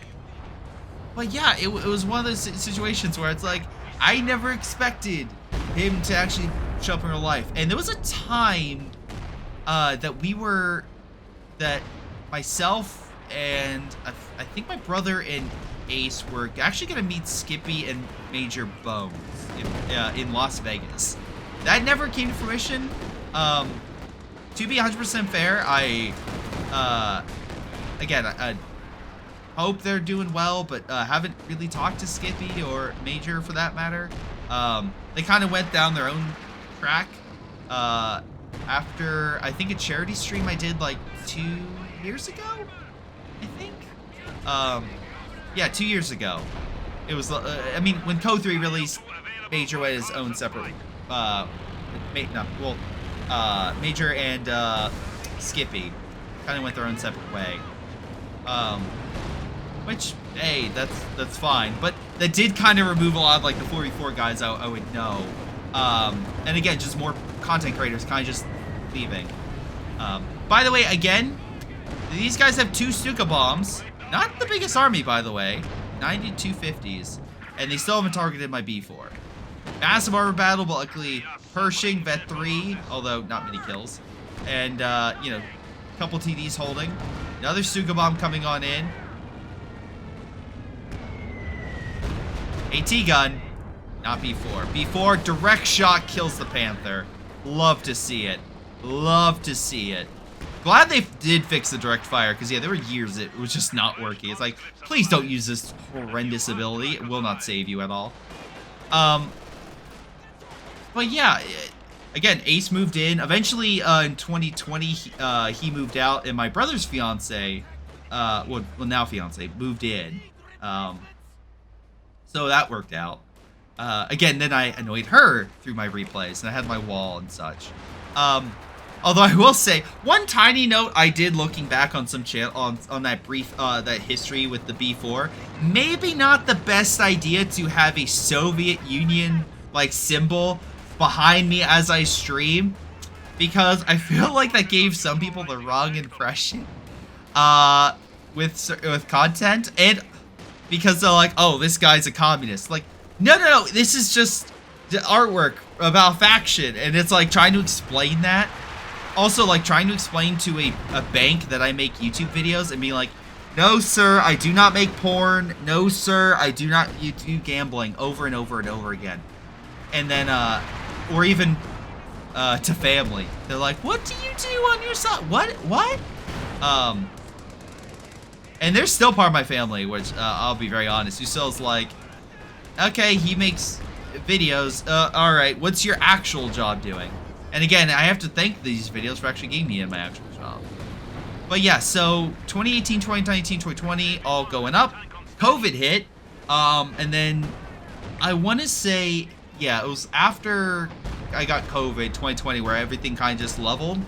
But yeah, it was one of those situations where it's like, I never expected him to actually show up in real life. And there was a time that myself and I think my brother and Ace were actually going to meet Skippy and Major Bones in Las Vegas. That never came to fruition. To be 100% fair, I hope they're doing well, but haven't really talked to Skippy or Major for that matter. They kind of went down their own track after, I think, a charity stream I did like 2 years ago, I think. Yeah, 2 years ago. It was, I mean, when Code 3 released, Major went his own separate, Major and Skippy kind of went their own separate way. Which, hey, that's fine. But that did kind of remove a lot of, like, the 4v4 guys I would know. And again, just more content creators kind of just leaving. By the way, again, these guys have 2 Stuka bombs. Not the biggest army, by the way. 92 50s. And they still haven't targeted my B4. Massive armor battle, but luckily Pershing, Vet 3, although not many kills. And, you know, a couple TDs holding. Another Stuka bomb coming on in. AT gun, not B4. B4, direct shot kills the Panther. Love to see it. Love to see it. Glad they did fix the direct fire, because, yeah, there were years it was just not working. It's like, please don't use this horrendous ability. It will not save you at all. But, yeah, again, Ace moved in. Eventually, in 2020, he moved out, and my brother's fiance, well, now fiance, moved in. So that worked out. Again, then I annoyed her through my replays, and I had my wall and such. Although I will say, one tiny note I did looking back on some on that brief that history with the B4, maybe not the best idea to have a Soviet Union like symbol behind me as I stream, because I feel like that gave some people the wrong impression with content, and because they're like, oh, this guy's a communist. Like, no, this is just the artwork about faction, and it's like trying to explain that. Also, like, trying to explain to a bank that I make YouTube videos and be like, no, sir, I do not make porn. No, sir, I do not do gambling, over and over and over again. And then, or even to family. They're like, what do you do on your side? What? And they're still part of my family, which I'll be very honest. Who still's like, okay, he makes videos. All right, what's your actual job doing? And again, I have to thank these videos for actually getting me in my actual job. But yeah, so 2018, 2019, 2020, all going up. COVID hit. And then I want to say, yeah, it was after I got COVID, 2020, where everything kind of just leveled.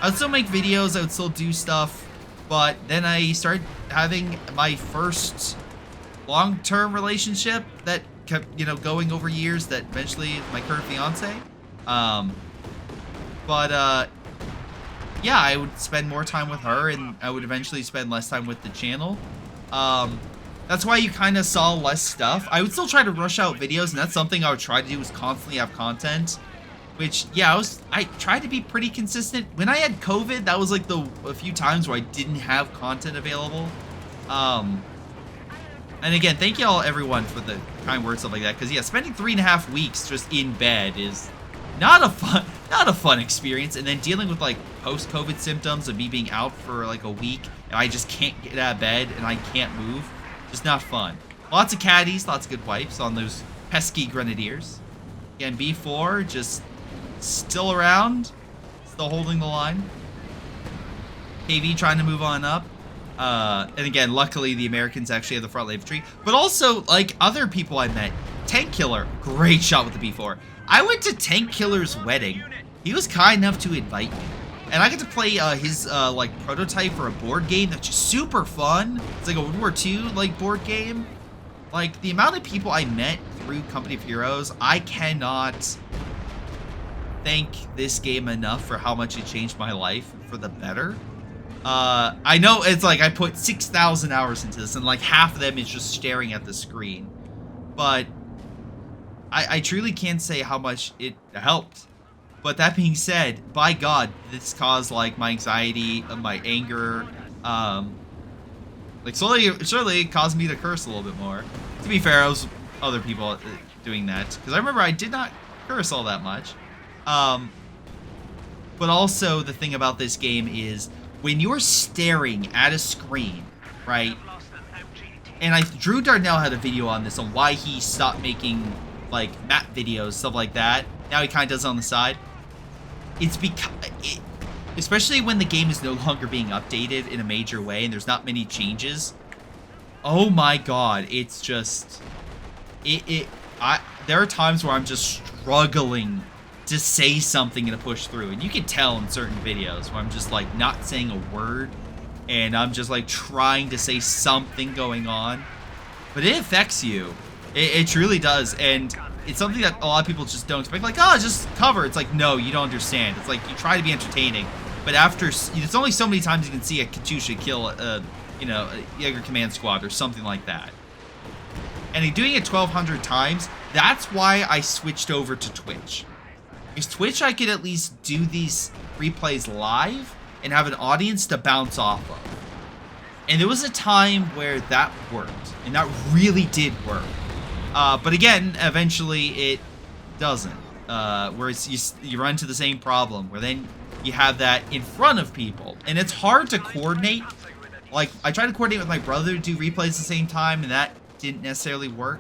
I would still make videos, I would still do stuff, but then I started having my first long-term relationship that kept, you know, going over years, that eventually my current fiance. Yeah, I would spend more time with her, and I would eventually spend less time with the channel. That's why you kind of saw less stuff. I would still try to rush out videos, and that's something I would try to do, is constantly have content. Which, yeah, I tried to be pretty consistent. When I had COVID, that was like a few times where I didn't have content available. And again, thank y'all everyone for the kind words, stuff like that. Because yeah, spending 3.5 weeks just in bed is not a fun experience. And then dealing with like post-COVID symptoms of me being out for like a week and I just can't get out of bed and I can't move. Just not fun. Lots of caddies, lots of good wipes on those pesky grenadiers. Again, B4 just still around, still holding the line. KV trying to move on up. And again, luckily the Americans actually have the front infantry. But also, like, other people I met. Tank Killer, great shot with the B4. I went to Tank Killer's wedding. He was kind enough to invite me. And I get to play his, like, prototype for a board game that's just super fun. It's like a World War II, like, board game. Like, the amount of people I met through Company of Heroes, I cannot thank this game enough for how much it changed my life for the better. I know it's like I put 6,000 hours into this, and like half of them is just staring at the screen. But I truly can't say how much it helped. But that being said, by God, this caused like my anxiety, my anger, Like, slowly, surely it caused me to curse a little bit more. To be fair, I was other people doing that. Because I remember I did not curse all that much. But also, the thing about this game is, when you're staring at a screen, right? And Drew Darnell had a video on this, on why he stopped making, like, map videos, stuff like that. Now he kind of does it on the side. It's because... especially when the game is no longer being updated in a major way and there's not many changes. Oh my god, it's just... there are times where I'm just struggling to say something and to push through. And you can tell in certain videos where I'm just, like, not saying a word. And I'm just, like, trying to say something going on. But it affects you. It truly does. And it's something that a lot of people just don't expect. Like, oh, just cover. It's like, no, you don't understand. It's like, you try to be entertaining. But after, it's only so many times you can see a Katusha kill, you know, a Jaeger Command Squad or something like that. And in doing it 1,200 times, that's why I switched over to Twitch. Because Twitch, I could at least do these replays live and have an audience to bounce off of. And there was a time where that worked, and that really did work. But again, eventually it doesn't. Where you run into the same problem, where then you have that in front of people. And it's hard to coordinate. Like, I tried to coordinate with my brother to do replays at the same time, and that didn't necessarily work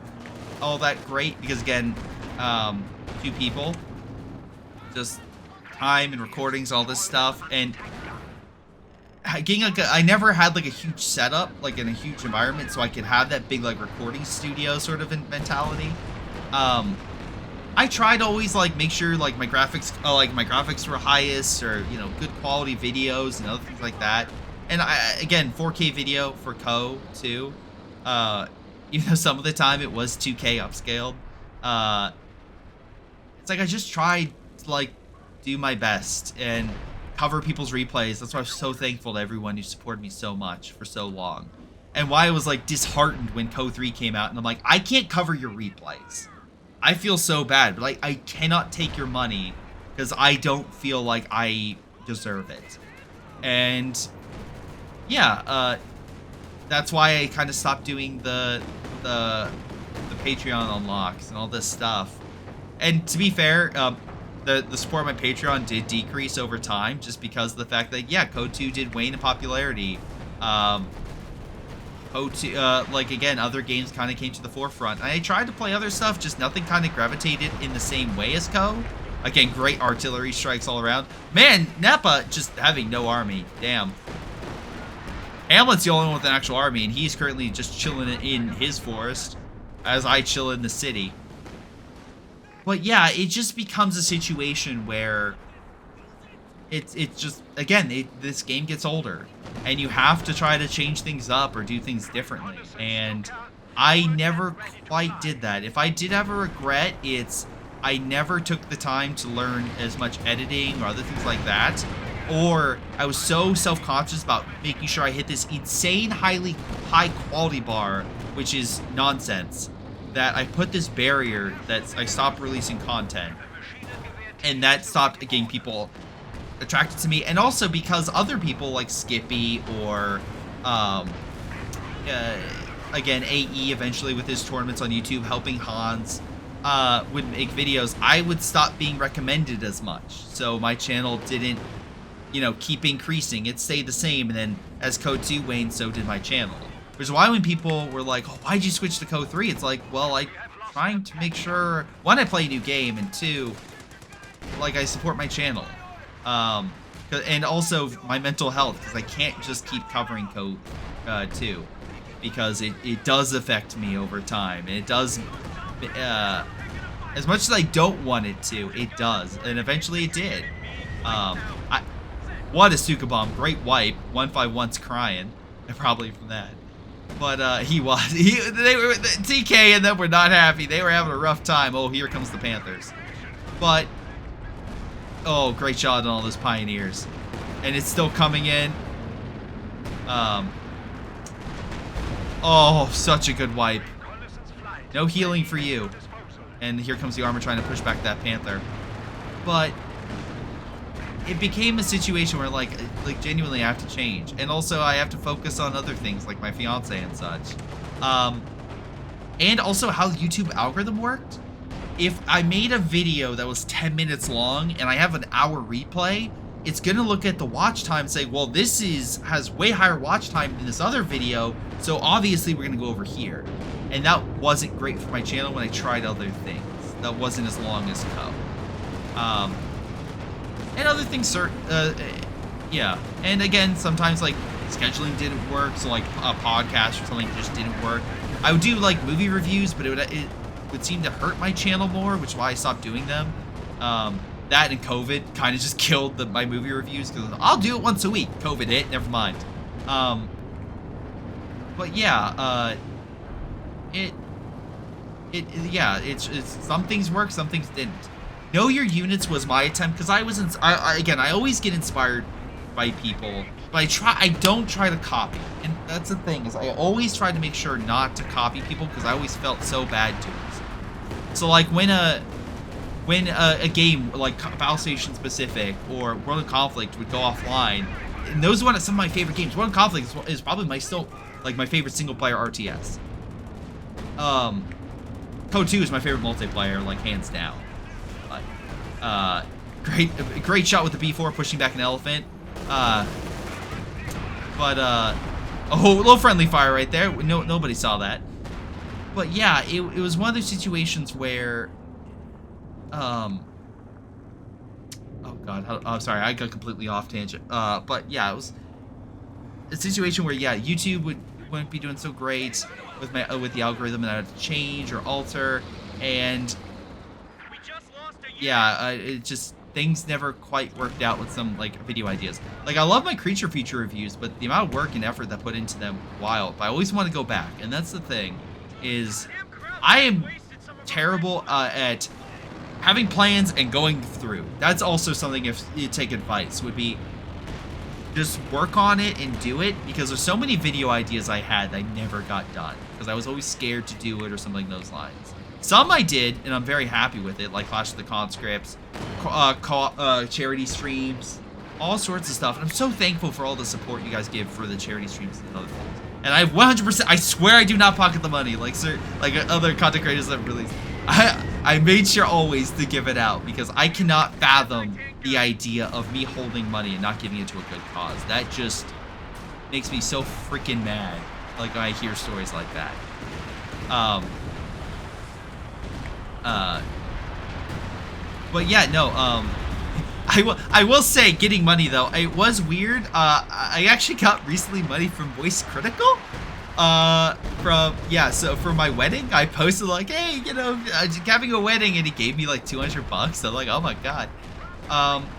all that great. Because again, 2 people. Just time and recordings, all this stuff. And getting like I never had like a huge setup, like in a huge environment, so I could have that big like recording studio sort of mentality. I tried to always like make sure like my graphics were highest, or you know, good quality videos and other things like that. And again, 4K video for Co too. Even though some of the time it was 2K upscaled. It's like I just tried to like do my best and cover people's replays. That's why I'm so thankful to everyone who supported me so much for so long. And why I was like disheartened when Co 3 came out, and I'm like, I can't cover your replays. I feel so bad, but like I cannot take your money because I don't feel like I deserve it. And yeah, that's why I kind of stopped doing the Patreon unlocks and all this stuff. And to be fair, the support of my Patreon did decrease over time, just because of the fact that, yeah, Code 2 did wane in popularity. Code 2, like, again, other games kind of came to the forefront. I tried to play other stuff, just nothing kind of gravitated in the same way as Co. Again, great artillery strikes all around. Man, Nappa just having no army. Damn. Hamlet's the only one with an actual army, and he's currently just chilling in his forest, as I chill in the city. But yeah, it just becomes a situation where it's just, again, this game gets older, and you have to try to change things up or do things differently. And I never quite did that. If I did have a regret, it's I never took the time to learn as much editing or other things like that. Or I was so self-conscious about making sure I hit this insane high quality bar, which is nonsense, that I put this barrier that I stopped releasing content. And that stopped getting people attracted to me. And also because other people like Skippy or, again, AE eventually with his tournaments on YouTube, helping Hans, would make videos, I would stop being recommended as much. So my channel didn't, you know, keep increasing. It stayed the same. And then as Code 2 waned, so did my channel. Which is why when people were like, oh, why'd you switch to Code 3? It's like, well, I'm trying to make sure, 1, I play a new game, and 2, like, I support my channel. And also my mental health, because I can't just keep covering Code 2. Because it does affect me over time. And it does, as much as I don't want it to, it does. And eventually it did. What a Suka Bomb. Great wipe. 151's crying. Probably from that. But they were TK and them were not happy. They were having a rough time. Oh, here comes the Panthers. But oh, great shot on all those Pioneers. And it's still coming in. Oh, such a good wipe. No healing for you. And here comes the armor trying to push back that Panther. But it became a situation where like genuinely I have to change, and also I have to focus on other things like my fiance and such, and also how the YouTube algorithm worked. If I made a video that was 10 minutes long and I have an hour replay, it's gonna look at the watch time and say, well, this has way higher watch time than this other video, so obviously we're gonna go over here. And that wasn't great for my channel when I tried other things. That wasn't as long as Co. And other things, yeah. And again, sometimes like scheduling didn't work, so like a podcast or something just didn't work. I would do like movie reviews, but it would seem to hurt my channel more, which is why I stopped doing them. That and COVID kind of just killed my movie reviews, because I'll do it once a week. COVID hit, never mind. But yeah, it's some things work, some things didn't. Know your units was my attempt, because I always get inspired by people, but I don't try to copy, and that's the thing, is I always try to make sure not to copy people, because I always felt so bad doing it. So like when a game like Battle Station Specific or World of Conflict would go offline, and those are some of my favorite games. World of Conflict is probably my favorite single player RTS. Code 2 is my favorite multiplayer, like hands down. Great shot with the B4 pushing back an elephant. Oh, a little friendly fire right there. Nobody saw that. But yeah, it was one of those situations where, oh god, I'm sorry, I got completely off tangent. But yeah, it was a situation where, yeah, YouTube wouldn't be doing so great with the algorithm, and I had to change or alter, and yeah, it just, things never quite worked out with some like video ideas. Like I love my creature feature reviews, but the amount of work and effort that put into them, wild. But I always want to go back, and that's the thing, is I am terrible at having plans and going through. That's also something, if you take advice, would be just work on it and do it, because there's so many video ideas I had that I never got done because I was always scared to do it or something along those lines. Some I did, and I'm very happy with it, like Clash of the Conscripts, charity streams, all sorts of stuff. And I'm so thankful for all the support you guys give for the charity streams and other things. And I 100%, I swear I do not pocket the money, like other content creators that release. I made sure always to give it out, because I cannot fathom the idea of me holding money and not giving it to a good cause. That just makes me so freaking mad, like when I hear stories like that. But yeah, no, I will say, getting money though, it was weird. I actually got recently money from Voice Critical. So for my wedding, I posted like, hey, you know, having a wedding, and he gave me like $200. So I'm like, oh my god.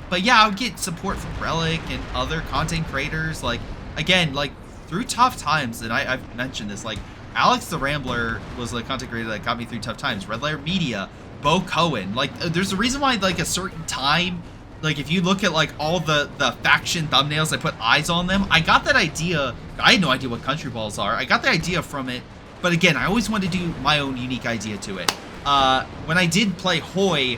But yeah, I would get support from Relic and other content creators, like, again, like through tough times. And I've mentioned this, like Alex the Rambler was a content creator that got me through tough times. Red Layer Media, Bo Cohen, like there's a reason why, like, a certain time, like if you look at like all the faction thumbnails, I put eyes on them. I got that idea. I had no idea what country balls are. I got the idea from it, but again, I always wanted to do my own unique idea to it. When I did play Hoy,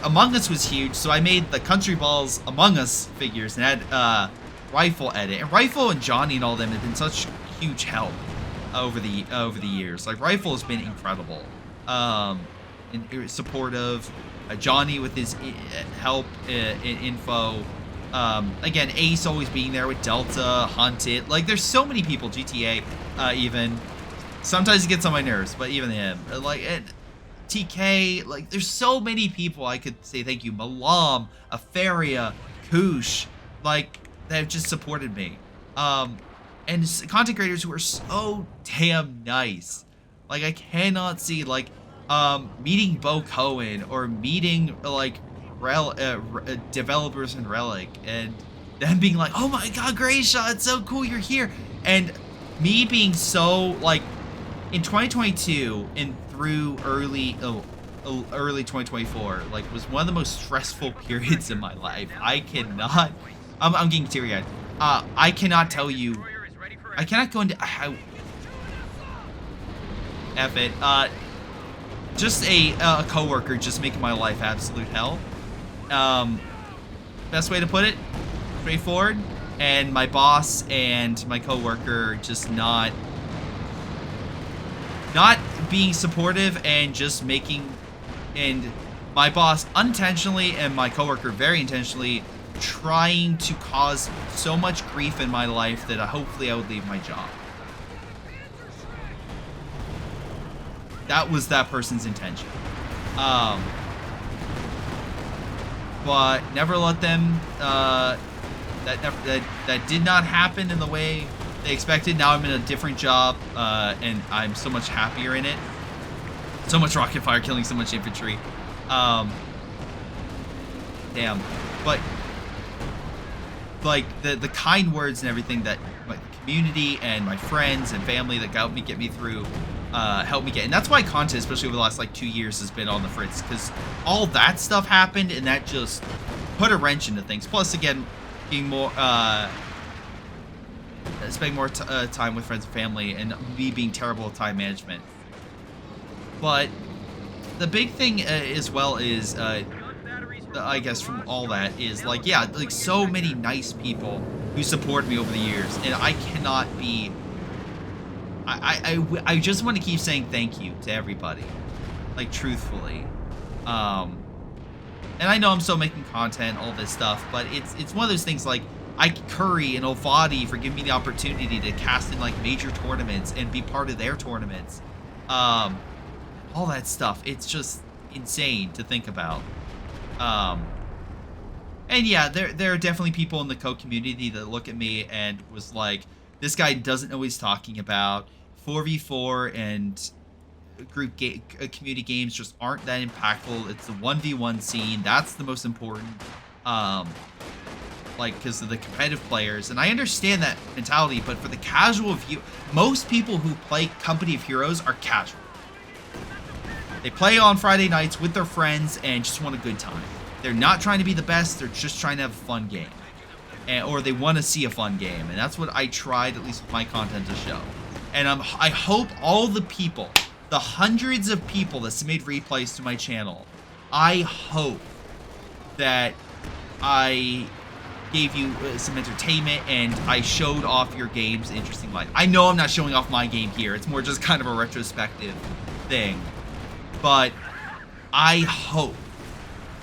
Among Us was huge, so I made the country balls Among Us figures and had Rifle edit. And Rifle and Johnny and all them have been such huge help over the years. Like Rifle has been incredible, and supportive. Johnny with his help in info. Again, Ace always being there with Delta, Hunted. Like, there's so many people. GTA, even. Sometimes it gets on my nerves, but even him. Like, and TK, like, there's so many people I could say thank you. Milam, Aphyria, Koosh, like, that have just supported me. And content creators who are so damn nice. Like, I cannot see, like, meeting Bo Cohen or meeting like developers in Relic and them being like, oh my god, Greyshot, it's so cool you're here, and me being so like in 2022 and through early 2024, like, was one of the most stressful periods in my life. I cannot, I'm getting teary-eyed. I cannot tell you, I cannot go into F it. Just a coworker just making my life absolute hell. best way to put it. Straightforward. And my boss and my coworker just not being supportive and just making, and my boss unintentionally and my coworker very intentionally trying to cause so much grief in my life that hopefully I would leave my job. That was that person's intention. But never let them, that did not happen in the way they expected. Now I'm in a different job, and I'm so much happier in it. So much rocket fire, killing so much infantry. Damn. But like the kind words and everything that my community and my friends and family that helped me get me through, helped me get, and that's why content, especially over the last like 2 years, has been on the fritz, because all that stuff happened and that just put a wrench into things. Plus, again, being more spending more time with friends and family, and me being terrible at time management. But the big thing as well is, I guess from all that is like, yeah, like so many nice people who supported me over the years, and I cannot be. I just want to keep saying thank you to everybody, like truthfully. And I know I'm still making content, all this stuff, but it's one of those things like Curry and Ovadi for giving me the opportunity to cast in like major tournaments and be part of their tournaments. All that stuff. It's just insane to think about. And yeah, there are definitely people in the community that look at me and was like, this guy doesn't know what he's talking about. 4v4 and community games just aren't that impactful. It's the 1v1 scene. That's the most important. Like, because of the competitive players. And I understand that mentality, but for the casual view, most people who play Company of Heroes are casual. They play on Friday nights with their friends and just want a good time. They're not trying to be the best. They're just trying to have a fun game. Or they want to see a fun game. And that's what I tried, at least with my content, to show. And I hope all the people, the hundreds of people that submit replays to my channel, I hope that I gave you some entertainment and I showed off your game's interesting light. I know I'm not showing off my game here. It's more just kind of a retrospective thing. But I hope,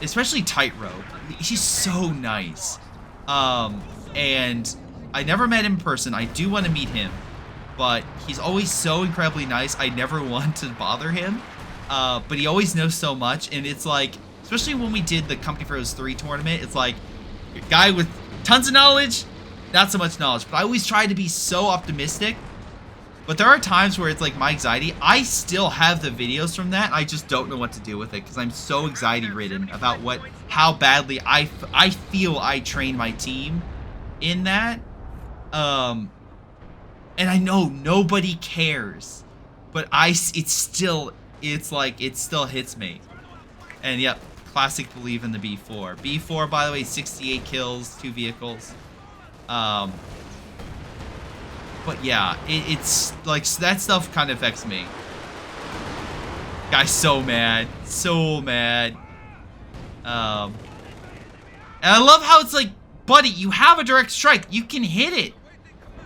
especially Tightrope, he's so nice. And I never met him in person. I do want to meet him, but he's always so incredibly nice. I never want to bother him, but he always knows so much. And it's like, especially when we did the Company of Heroes 3 tournament, it's like a guy with tons of knowledge, not so much knowledge. But I always try to be so optimistic. But there are times where it's like my anxiety. I still have the videos from that. I just don't know what to do with it because I'm so anxiety ridden about how badly I feel I train my team in that. And I know nobody cares, but it still hits me. And yep, classic believe in the B4. B4, by the way, 68 kills, 2 vehicles. But yeah, it's like that stuff kind of affects me. Guy's so mad, so mad. And I love how it's like, buddy, you have a direct strike. You can hit it.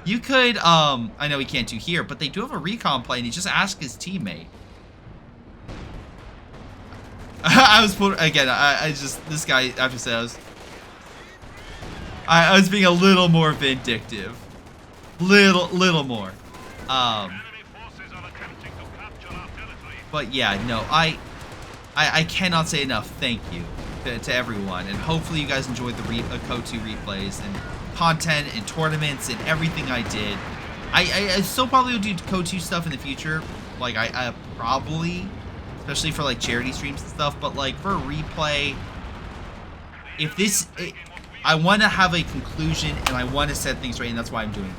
You could, I know he can't do here, but they do have a recon play, and he just asked his teammate. I was again. I just this guy. I have to say, I was being a little more vindictive. Little more. But yeah, no, I cannot say enough thank you to everyone, and hopefully you guys enjoyed the KO2 replays and content and tournaments and everything I did. I still probably will do KO2 stuff in the future, like I probably, especially for like charity streams and stuff, but like for a replay, if this, I want to have a conclusion and I want to set things right, and that's why I'm doing this.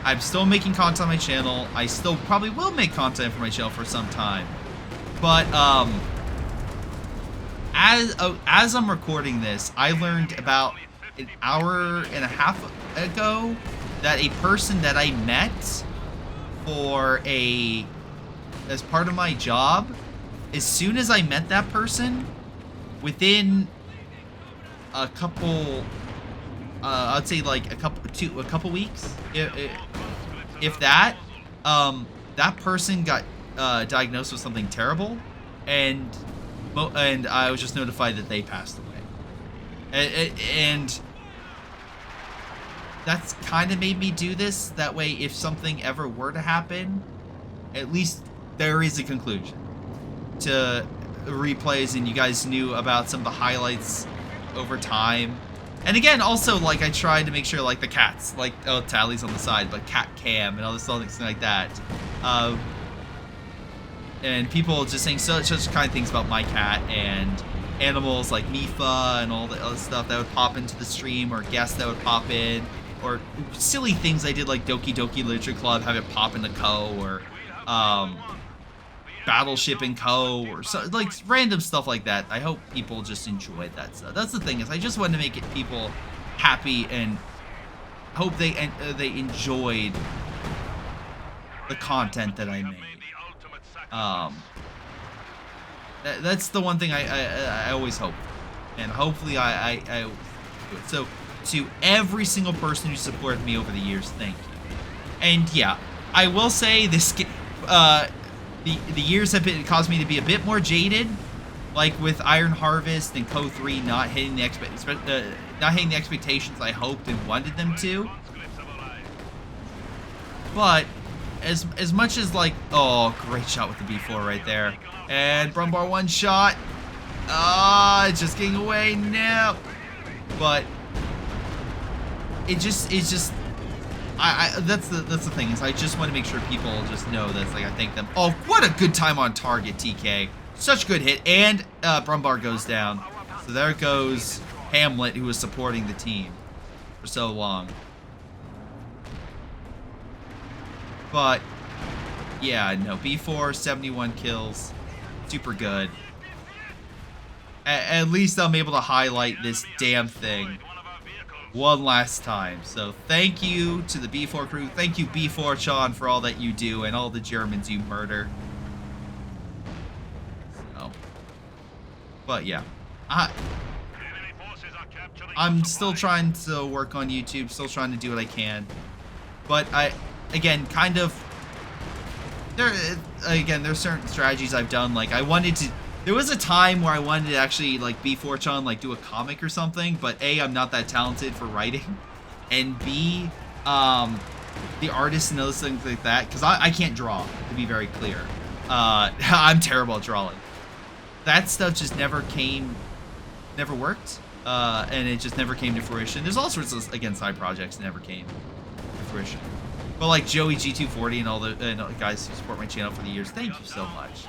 I'm still making content on my channel. I still probably will make content for my channel for some time. But as I'm recording this, I learned about an hour and a half ago that a person that I met as part of my job, as soon as I met that person, within a couple, I'd say like a couple weeks, if that. That person got diagnosed with something terrible, and I was just notified that they passed away, and that's kind of made me do this. That way, if something ever were to happen, at least there is a conclusion to replays, and you guys knew about some of the highlights over time. And again, also, like, I tried to make sure, like, the cats, like, oh, Tally's on the side, but cat cam and all this other things like that. And people just saying such kind of things about my cat, and animals like Mifa and all the other stuff that would pop into the stream, or guests that would pop in, or silly things I did like Doki Doki Literature Club, have it pop into Co, or Battleship and Co, or so, like random stuff like that. I hope people just enjoyed that stuff. That's the thing, is I just wanted to make it people happy, and hope they enjoyed the content that I made. That's the one thing I always hope, and hopefully I do it. So to every single person who supported me over the years, thank you. And yeah, I will say this. The years have caused me to be a bit more jaded, like with Iron Harvest and Co 3 not hitting the expectations I hoped and wanted them to. But as much as, like, oh, great shot with the B4 right there, and Brumbar one shot. It's just getting away now. But it's just. That's the thing, is I just want to make sure people just know that, like, I thank them. Oh, what a good time on target, TK. Such good hit, and Brumbar goes down. So there goes Hamlet, who was supporting the team for so long. But yeah, no, B4, 71 kills, super good. At least I'm able to highlight this damn thing one last time. So thank you to the B4 crew. Thank you, B4 Sean, for all that you do, and all the Germans you murder. So, but yeah, I'm still trying to work on YouTube, still trying to do what I can. But again, kind of, there's certain strategies I've done. Like, there was a time where I wanted to actually, like, B4chan, like, do a comic or something, but A, I'm not that talented for writing, and B, the artists and those things like that, because I can't draw, to be very clear. I'm terrible at drawing. That stuff just never worked, and it just never came to fruition. There's all sorts of, again, side projects that never came to fruition. But, like, Joey G240 and all the guys who support my channel for the years, thank you so much.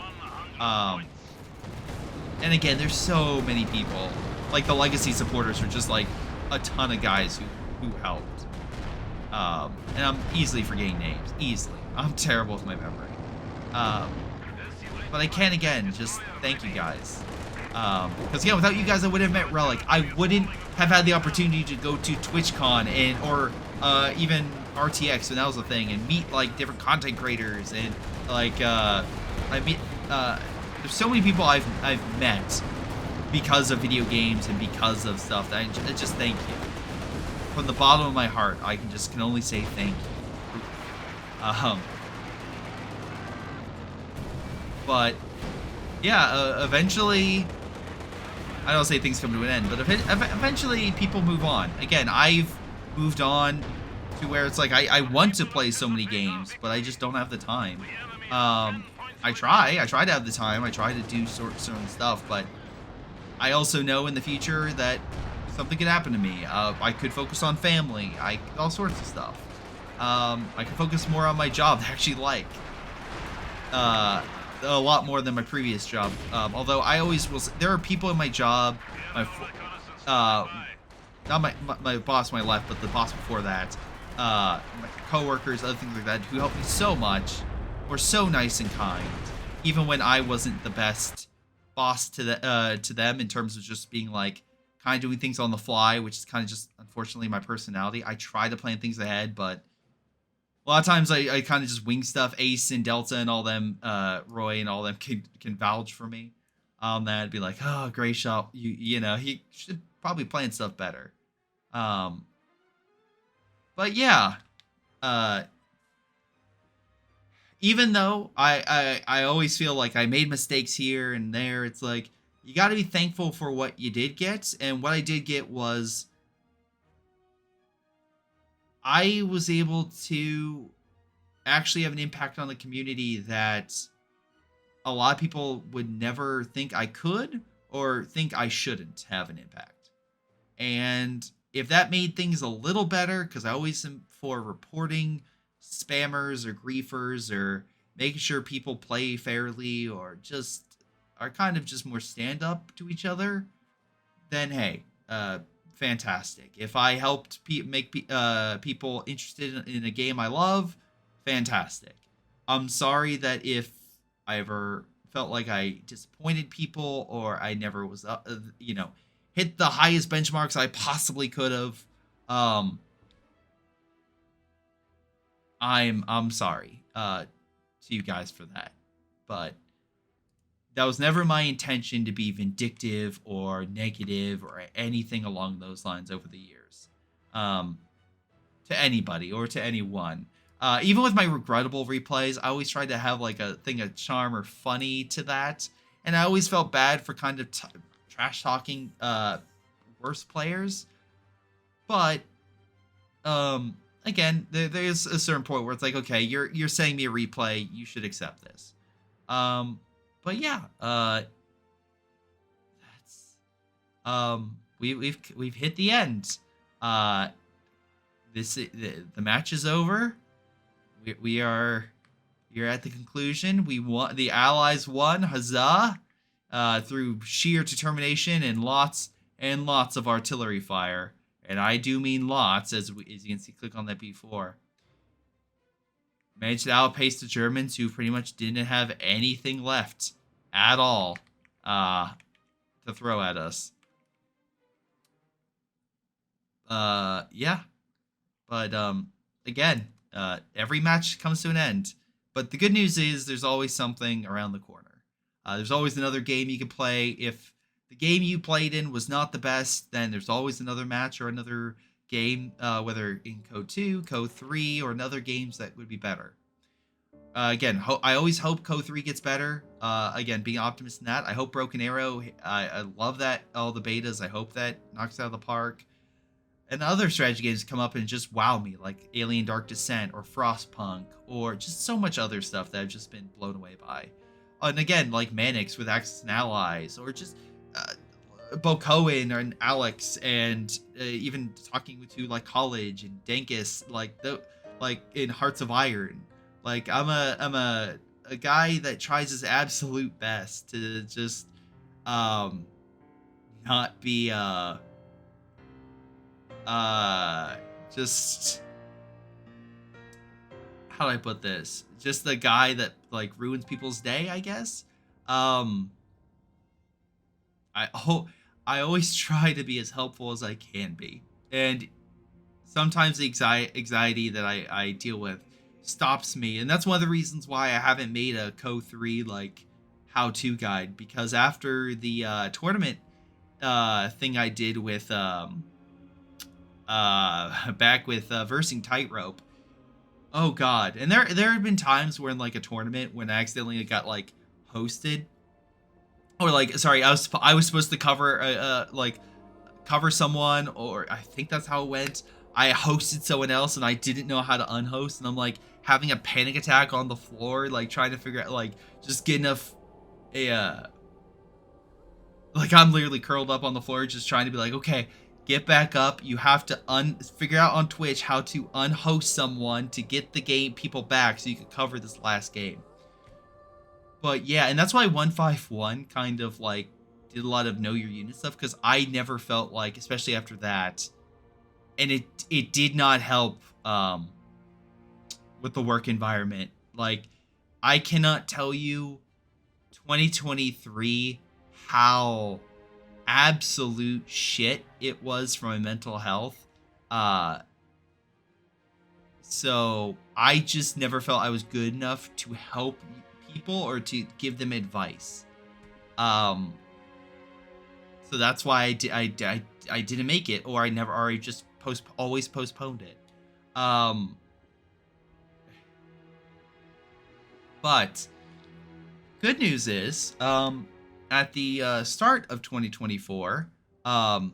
And again, there's so many people. Like, the legacy supporters are just, like, a ton of guys who helped. And I'm easily forgetting names. Easily. I'm terrible with my memory. But I can, again, just thank you guys. Because, yeah, without you guys, I wouldn't have met Relic. I wouldn't have had the opportunity to go to TwitchCon or even RTX when that was a thing, and meet, like, different content creators, and, like, there's so many people I've met because of video games and because of stuff that I just thank you. From the bottom of my heart, I can only say thank you. But yeah, eventually, I don't say things come to an end, but eventually people move on. Again, I've moved on to where it's like I want to play so many games, but I just don't have the time. I try to have the time. I try to do certain stuff, but I also know in the future that something could happen to me. I could focus on family. All sorts of stuff. I could focus more on my job that I actually like. A lot more than my previous job. Although I always will. There are people in my job, not my boss, my left, but the boss before that, my coworkers, other things like that, who helped me so much. Were so nice and kind, even when I wasn't the best boss to them in terms of just being, like, kind of doing things on the fly, which is kind of just, unfortunately, my personality. I try to plan things ahead, but a lot of times I kind of just wing stuff. Ace and Delta and all them, Roy and all them can vouch for me. on that, be like, oh, Greyshot, you know, he should probably plan stuff better. But yeah, uh, even though I always feel like I made mistakes here and there, it's like you got to be thankful for what you did get, and what I did get was I was able to actually have an impact on the community that a lot of people would never think I could or think I shouldn't have an impact. And if that made things a little better, because I always am for reporting spammers or griefers or making sure people play fairly or just are kind of just more stand up to each other, then hey, fantastic. If I helped make people interested in a game I love, fantastic. I'm sorry that if I ever felt like I disappointed people or I never was, you know, hit the highest benchmarks I possibly could have. I'm sorry to you guys for that, but that was never my intention to be vindictive or negative or anything along those lines over the years, to anybody or to anyone. Even with my regrettable replays, I always tried to have like a thing of charm or funny to that, and I always felt bad for kind of trash talking worse players. But again, there's a certain point where it's like, okay, you're saying me a replay, you should accept this. But yeah, that's we've hit the end. The match is over. You're at the conclusion. We won. The Allies won. Huzzah! Through sheer determination and lots of artillery fire. And I do mean lots, as you can see, click on that before. Managed to outpace the Germans, who pretty much didn't have anything left at all to throw at us. Yeah. But again, every match comes to an end. But the good news is there's always something around the corner. There's always another game you can play. If the game you played in was not the best, then there's always another match or another game, whether in Code 2, Code 3, or another games that would be better. Again, I always hope Code 3 gets better. Again, being optimist in that. I hope Broken Arrow, I love that, all the betas. I hope that knocks it out of the park. And other strategy games come up and just wow me, like Alien Dark Descent or Frostpunk, or just so much other stuff that I've just been blown away by. And again, like Manix with Axis and Allies, or just Bo Cohen and Alex, and even talking to like College and Dankus, like in Hearts of Iron. Like I'm a guy that tries his absolute best to just not be just, how do I put this? Just the guy that like ruins people's day, I guess. I always try to be as helpful as I can be, and sometimes the anxiety that I deal with stops me, and that's one of the reasons why I haven't made a Code 3 like how-to guide, because after the tournament thing I did with back with versing Tightrope, oh god, and there have been times where in like a tournament when I accidentally got like hosted, or like, sorry, I was supposed to cover cover someone, or I think that's how it went. I hosted someone else and I didn't know how to unhost, and I'm like having a panic attack on the floor, like trying to figure out, like just get enough like I'm literally curled up on the floor just trying to be like, okay, get back up. You have to figure out on Twitch how to unhost someone to get the game people back so you can cover this last game. But yeah, and that's why 151 kind of like did a lot of know your unit stuff, because I never felt like, especially after that, and it did not help with the work environment. Like, I cannot tell you 2023 how absolute shit it was from a mental health. So I just never felt I was good enough to help people or to give them advice. Um, so that's why I didn't make it, or I just always postponed it. But good news is, at the start of 2024, not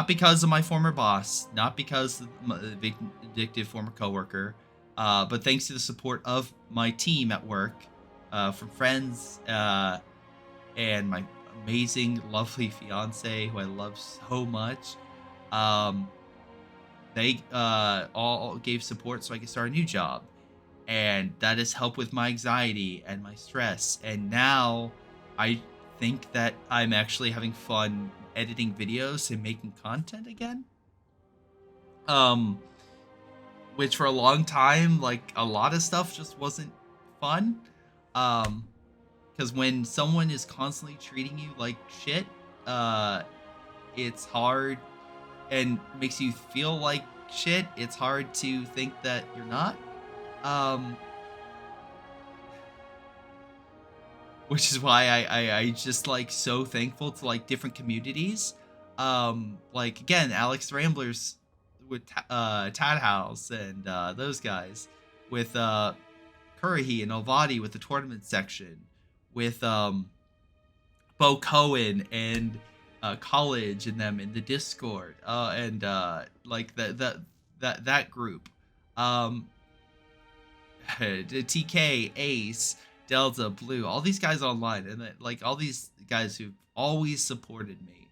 because of my former boss, not because of my vindictive former coworker, but thanks to the support of my team at work, from friends, and my amazing, lovely fiance, who I love so much. They all gave support so I could start a new job. And that has helped with my anxiety and my stress. And now I think that I'm actually having fun editing videos and making content again. Which for a long time, like, a lot of stuff just wasn't fun. Because when someone is constantly treating you like shit, it's hard and makes you feel like shit. It's hard to think that you're not. Which is why I just, like, so thankful to, like, different communities. Like, again, Alex Ramblers with Tad House and those guys, with Kurahi and Ovadi with the tournament section, with Bo Cohen and College and them in the Discord, and like that group. TK, Ace, Delta, Blue, all these guys online, and like all these guys who've always supported me.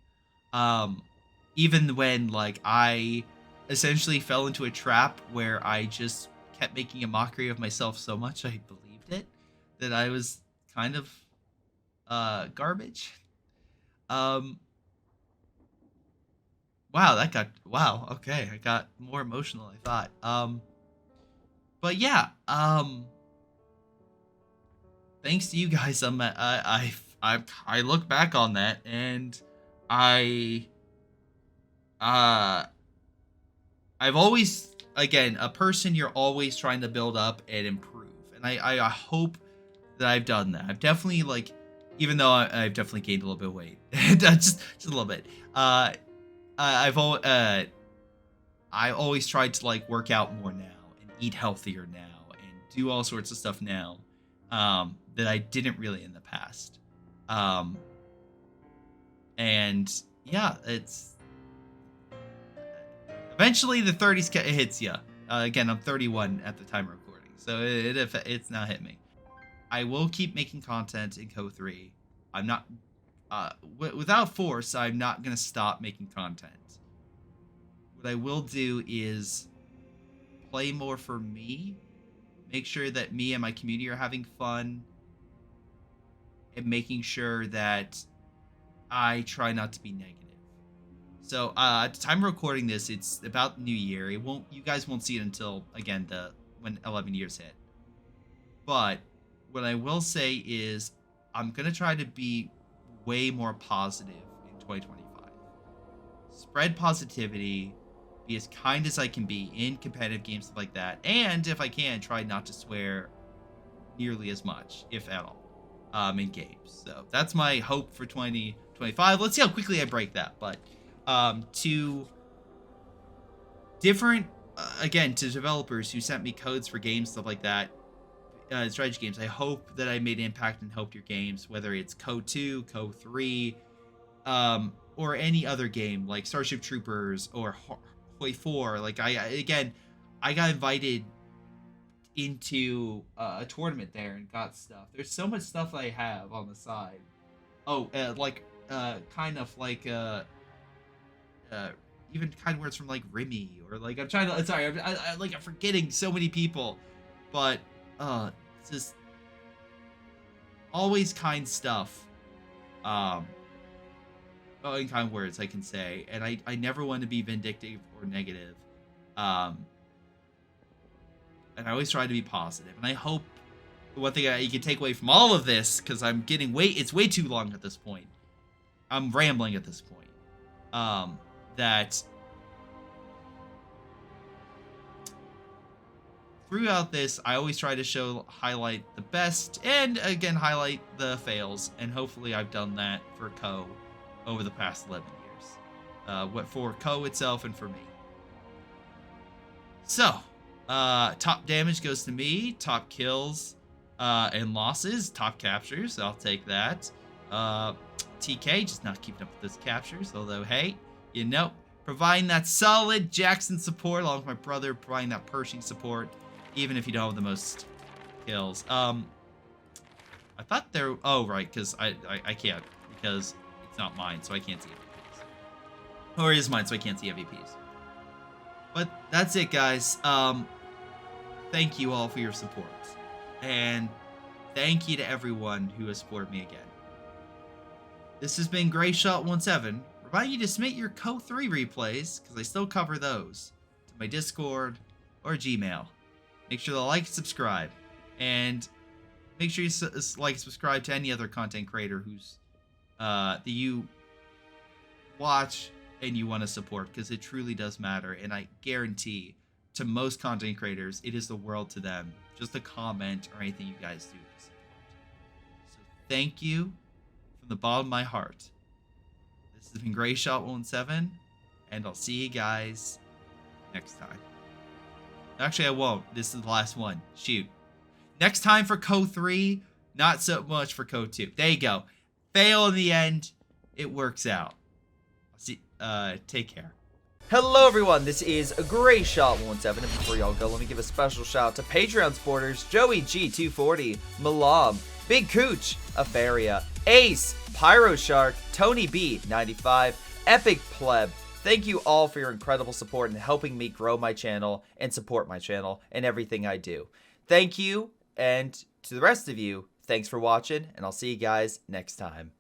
Even when, like, I essentially fell into a trap where I just kept making a mockery of myself so much I believed it, that I was kind of garbage. Wow, okay, I got more emotional than I thought. But yeah, thanks to you guys, I look back on that, and I've always, again, a person you're always trying to build up and improve, and I hope that I've done that. I've definitely, like, even though I've definitely gained a little bit of weight, just a little bit. I always tried to, like, work out more now and eat healthier now and do all sorts of stuff now, that I didn't really in the past. And yeah, it's eventually the 30s hits you. Again, I'm 31 at the time of recording, so it's now hit me. I will keep making content in Co3. I'm not, without force, I'm not gonna stop making content. What I will do is play more for me, make sure that me and my community are having fun, and making sure that I try not to be negative. So at the time of recording this, it's about New Year. You guys won't see it until, again, when 11 years hit. But what I will say is I'm gonna try to be way more positive in 2025. Spread positivity, be as kind as I can be in competitive games, stuff like that, and if I can, try not to swear nearly as much, if at all, in games. So that's my hope for 2025. Let's see how quickly I break that. But to different, again, to developers who sent me codes for games, stuff like that, strategy games, I hope that I made impact and helped your games, whether it's Code 2, Code 3, or any other game like Starship Troopers or Hoi 4. Like, I got invited into a tournament there and got stuff. There's so much stuff I have on the side. Oh, kind of like even kind words from, like, Remy, or, like, I'm forgetting so many people, but it's just always kind stuff. In kind words, I can say, and I never want to be vindictive or negative. And I always try to be positive. And I hope one thing you can take away from all of this, because I'm getting it's way too long at this point. I'm rambling at this point. That throughout this, I always try to highlight the best, and again, highlight the fails, and hopefully I've done that for Co over the past 11 years. What for Co itself and for me. So, top damage goes to me, top kills and losses, top captures, I'll take that. TK just not keeping up with those captures, although, hey, you know, providing that solid Jackson support, along with my brother providing that Pershing support, even if you don't have the most kills. I thought there... Oh, right, because I can't, because it's not mine, so I can't see MVPs. Or it is mine, so I can't see MVPs. But that's it, guys. Thank you all for your support. And thank you to everyone who has supported me again. This has been Greyshot17, reminding you to submit your Co3 replays, because I still cover those, to my Discord or Gmail. Make sure to like and subscribe. And make sure you like and subscribe to any other content creator who's that you watch and you want to support, because it truly does matter. And I guarantee to most content creators, it is the world to them. Just a comment or anything you guys do to support. So thank you from the bottom of my heart. This has been Greyshot17, and I'll see you guys next time. Actually, I won't. This is the last one. Shoot. Next time for Co3, not so much for Co2. There you go. Fail in the end. It works out. See. Take care. Hello everyone, this is Greyshot17, and before y'all go, let me give a special shout out to Patreon supporters Joey G240, Milam, Big Cooch, Aphyria, Ace, Pyro Shark, Tonybee 95, Epic Pleb. Thank you all for your incredible support in helping me grow my channel and support my channel and everything I do. Thank you, and to the rest of you, thanks for watching, and I'll see you guys next time.